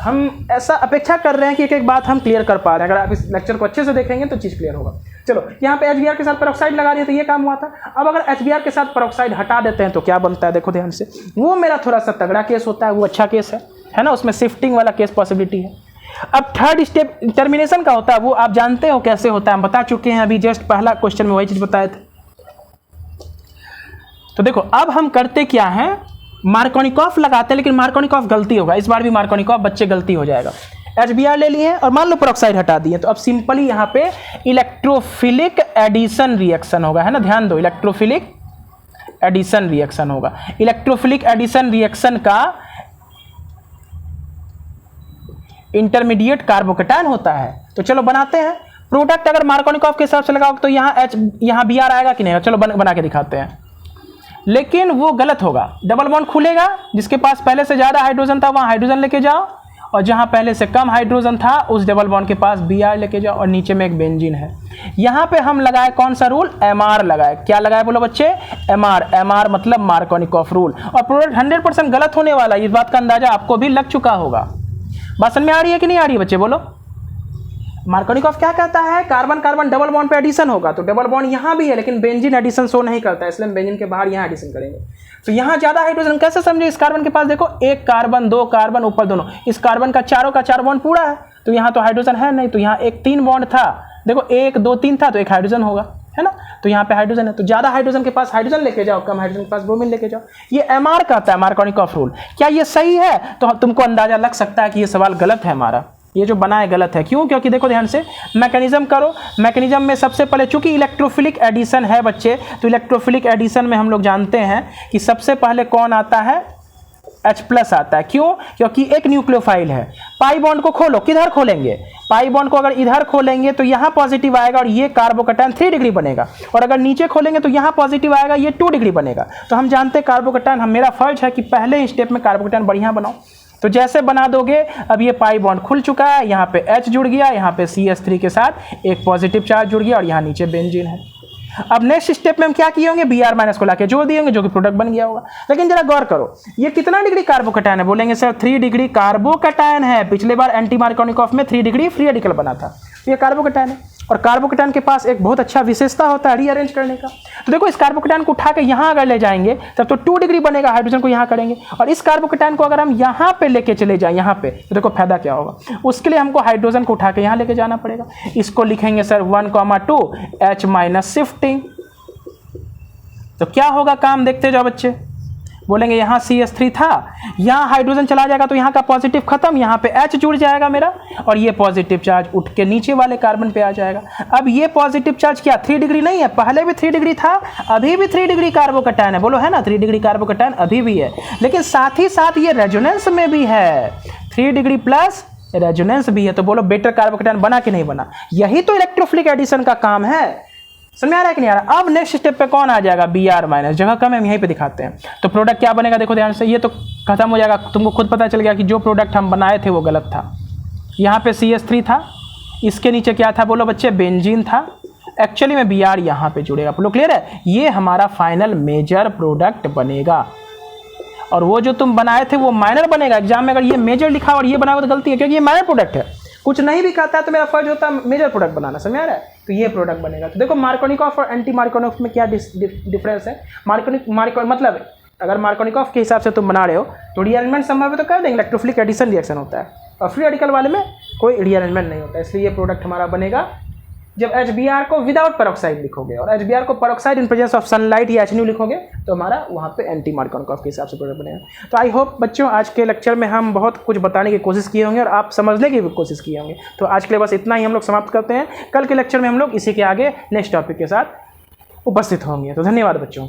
हम ऐसा अपेक्षा कर रहे हैं कि एक एक बात हम क्लियर कर पा रहे हैं। अगर आप इस लेक्चर को अच्छे से देखेंगे तो चीज़ क्लियर होगा। चलो, यहाँ पे HBr के साथ पेरोक्साइड लगा दिए तो ये काम हुआ था। अब अगर HBr के साथ पेरोक्साइड हटा देते हैं तो क्या बनता है, देखो ध्यान से। वो मेरा थोड़ा सा तगड़ा केस होता है, वो अच्छा केस है ना, उसमें शिफ्टिंग वाला केस पॉसिबिलिटी है। अब थर्ड स्टेप टर्मिनेशन का होता है, वो आप जानते हो कैसे होता है, हम बता चुके हैं अभी, जस्ट पहला क्वेश्चन में वही चीज़ बताए थे। तो देखो अब हम करते क्या है, मार्कोनिकॉफ लगाते हैं, लेकिन मार्कोनिकॉफ गलती होगा, इस बार भी मार्कोनिकॉफ बच्चे गलती हो जाएगा। HBr ले लिए और मान लो पेरोक्साइड हटा दिए, तो अब सिंपली यहाँ पे इलेक्ट्रोफिलिक एडिशन रिएक्शन होगा, है ना, ध्यान दो, इलेक्ट्रोफिलिक एडिशन रिएक्शन होगा। इलेक्ट्रोफिलिक एडिशन रिएक्शन का इंटरमीडिएट कार्बोकेटायन होता है। तो चलो बनाते हैं। प्रोडक्ट अगर मार्कोनिकॉफ के हिसाब से लगाओ तो यहाँ यहाँ Br आएगा कि नहीं, चलो बना के दिखाते हैं। लेकिन वो गलत होगा, डबल बॉन्ड खुलेगा, जिसके पास पहले से ज़्यादा हाइड्रोजन था वहाँ हाइड्रोजन लेके जाओ, और जहाँ पहले से कम हाइड्रोजन था उस डबल बॉन्ड के पास Br लेके जाओ, और नीचे में एक बेंजीन है। यहाँ पे हम लगाए कौन सा रूल, Mr लगाए। क्या लगाए बोलो बच्चे, Mr मतलब मार्कोनिकॉफ रूल। और प्रोडक्ट 100% गलत होने वाला, इस बात का अंदाजा आपको भी लग चुका होगा। बात समझ में आ रही है कि नहीं आ रही है बच्चे, बोलो। मार्कोनिकॉफ क्या कहता है, कार्बन कार्बन डबल बॉन्ड पे एडिशन होगा, तो डबल बॉन्ड यहाँ भी है लेकिन बेंजीन एडिशन शो नहीं करता है, इसलिए हम बेंजीन के बाहर यहाँ एडिशन करेंगे। तो यहाँ ज्यादा हाइड्रोजन कैसे समझे, इस कार्बन के पास देखो 1 कार्बन 2 कार्बन ऊपर दोनों, इस कार्बन का चारों का 4 बॉन्ड पूरा है, तो यहाँ तो हाइड्रोजन है नहीं, तो यहाँ एक 3 बॉन्ड था, देखो 1 2 3 था, तो एक हाइड्रोजन होगा, है ना, तो यहाँ पे हाइड्रोजन है, तो ज्यादा हाइड्रोजन के पास हाइड्रोजन लेके जाओ, कम हाइड्रोजन के पास ब्रोमीन लेके जाओ। ये Mr कहता है मार्कोनिकॉफ रूल। क्या ये सही है? तो तुमको अंदाजा लग सकता है कि ये सवाल गलत है हमारा, ये जो बना है गलत है। क्यों? क्योंकि देखो ध्यान से, मैकेनिज्म करो, मैकेनिज्म में सबसे पहले चूंकि इलेक्ट्रोफिलिक एडिशन है बच्चे, तो इलेक्ट्रोफिलिक एडिशन में हम लोग जानते हैं कि सबसे पहले कौन आता है, H+ आता है। क्यों? क्योंकि एक न्यूक्लियोफाइल है। पाई बॉन्ड को खोलो, किधर खोलेंगे, पाई बॉन्ड को अगर इधर खोलेंगे तो यहाँ पॉजिटिव आएगा और ये कार्बोकेटायन 3 डिग्री बनेगा, और अगर नीचे खोलेंगे तो यहाँ पॉजिटिव आएगा, ये 2 डिग्री बनेगा। तो हम जानते हैं कार्बोकेटायन, हम मेरा फर्ज है कि पहले स्टेप में कार्बोकेटायन बढ़िया बनाओ। तो जैसे बना दोगे, अब ये पाई बॉन्ड खुल चुका है, यहाँ पे H जुड़ गया, यहाँ पे CH3 के साथ एक पॉजिटिव चार्ज जुड़ गया, और यहाँ नीचे बेंजीन है। अब नेक्स्ट स्टेप में हम क्या किए होंगे, Br- को लाके जोड़ दिए होंगे, जो कि प्रोडक्ट बन गया होगा। लेकिन जरा गौर करो, ये कितना डिग्री कार्बोकेटायन है, बोलेंगे सर 3 डिग्री कार्बोकेटायन है। पिछले बार एंटी मार्कोनिकॉफ में 3 डिग्री फ्री रेडिकल बना था, तो ये कार्बोकेटायन है। और कार्बोकेटायन के पास एक बहुत अच्छा विशेषता होता है रीअरेंज करने का। तो देखो इस कार्बोकेटायन को उठा के यहाँ अगर ले जाएंगे तब तो 2 डिग्री बनेगा, हाइड्रोजन को यहाँ करेंगे, और इस कार्बोकेटायन को अगर हम यहाँ पे लेके चले जाएं, यहाँ पे, तो देखो फायदा क्या होगा, उसके लिए हमको हाइड्रोजन को उठा के यहाँ लेके जाना पड़ेगा। इसको लिखेंगे सर 1,2 H- शिफ्टिंग। तो क्या होगा काम, देखते जाओ बच्चे। बोलेंगे यहाँ CH3 था, यहाँ हाइड्रोजन चला जाएगा तो यहाँ का पॉजिटिव खत्म, यहाँ पे H जुड़ जाएगा मेरा, और ये पॉजिटिव चार्ज उठ के नीचे वाले कार्बन पे आ जाएगा। अब ये पॉजिटिव चार्ज क्या 3 डिग्री नहीं है, पहले भी 3 डिग्री था, अभी भी 3 डिग्री कार्बोकेटायन है, बोलो है ना, 3 डिग्री कार्बोकेटायन अभी भी है, लेकिन साथ ही साथ ये रेजोनेंस में भी है, 3 डिग्री प्लस रेजोनेंस भी है। तो बोलो बेटर कार्बोकेटायन बना कि नहीं बना, यही तो इलेक्ट्रोफिलिक एडिशन का काम है। समझ में आ रहा है कि नहीं आ रहा? अब नेक्स्ट स्टेप पे कौन आ जाएगा, Br-, जगह कम है, हम यहीं पे दिखाते हैं। तो प्रोडक्ट क्या बनेगा, देखो ध्यान से, ये तो खत्म हो जाएगा, तुमको खुद पता चल गया कि जो प्रोडक्ट हम बनाए थे वो गलत था। यहाँ पे CH3 था, इसके नीचे क्या था बोलो बच्चे, बेंजीन था, एक्चुअली में Br यहाँ पे जुड़ेगा। बोलो क्लियर है, ये हमारा फाइनल मेजर प्रोडक्ट बनेगा, और वो जो तुम बनाए थे वो माइनर बनेगा। एग्जाम में अगर ये मेजर लिखा और ये बनाओ तो गलती है, क्योंकि ये माइनर प्रोडक्ट है, कुछ नहीं भी कहता है तो मेरा फर्ज होता है मेजर प्रोडक्ट बनाना। समझ आ रहा है? तो ये प्रोडक्ट बनेगा। तो देखो मार्कोनिकॉफ और एंटी मार्कोनिकॉफ में क्या डिफरेंस है। मतलब अगर मार्कोनिकॉफ के हिसाब से तुम बना रहे हो तो रीअरेंजमेंट संभव है तो कर देंगे, इलेक्ट्रोफिलिक एडिशन रिएक्शन होता है, और फ्री रेडिकल वाले में कोई रीअरेंजमेंट नहीं होता है, इसलिए ये प्रोडक्ट हमारा बनेगा जब HBr को विदाउट पेरोक्साइड लिखोगे और HBr को peroxide in presence of sunlight या HNO लिखोगे तो हमारा वहाँ पे एंटी मार्कोवनकॉफ के हिसाब से प्रोडक्ट बनेगा। तो आई होप बच्चों आज के लेक्चर में हम बहुत कुछ बताने की कोशिश किए होंगे और आप समझने की भी कोशिश किए होंगे। तो आज के लिए बस इतना ही हम लोग समाप्त करते हैं। कल के लेक्चर में हम लोग इसी के आगे नेक्स्ट टॉपिक के साथ उपस्थित होंगे। तो धन्यवाद बच्चों।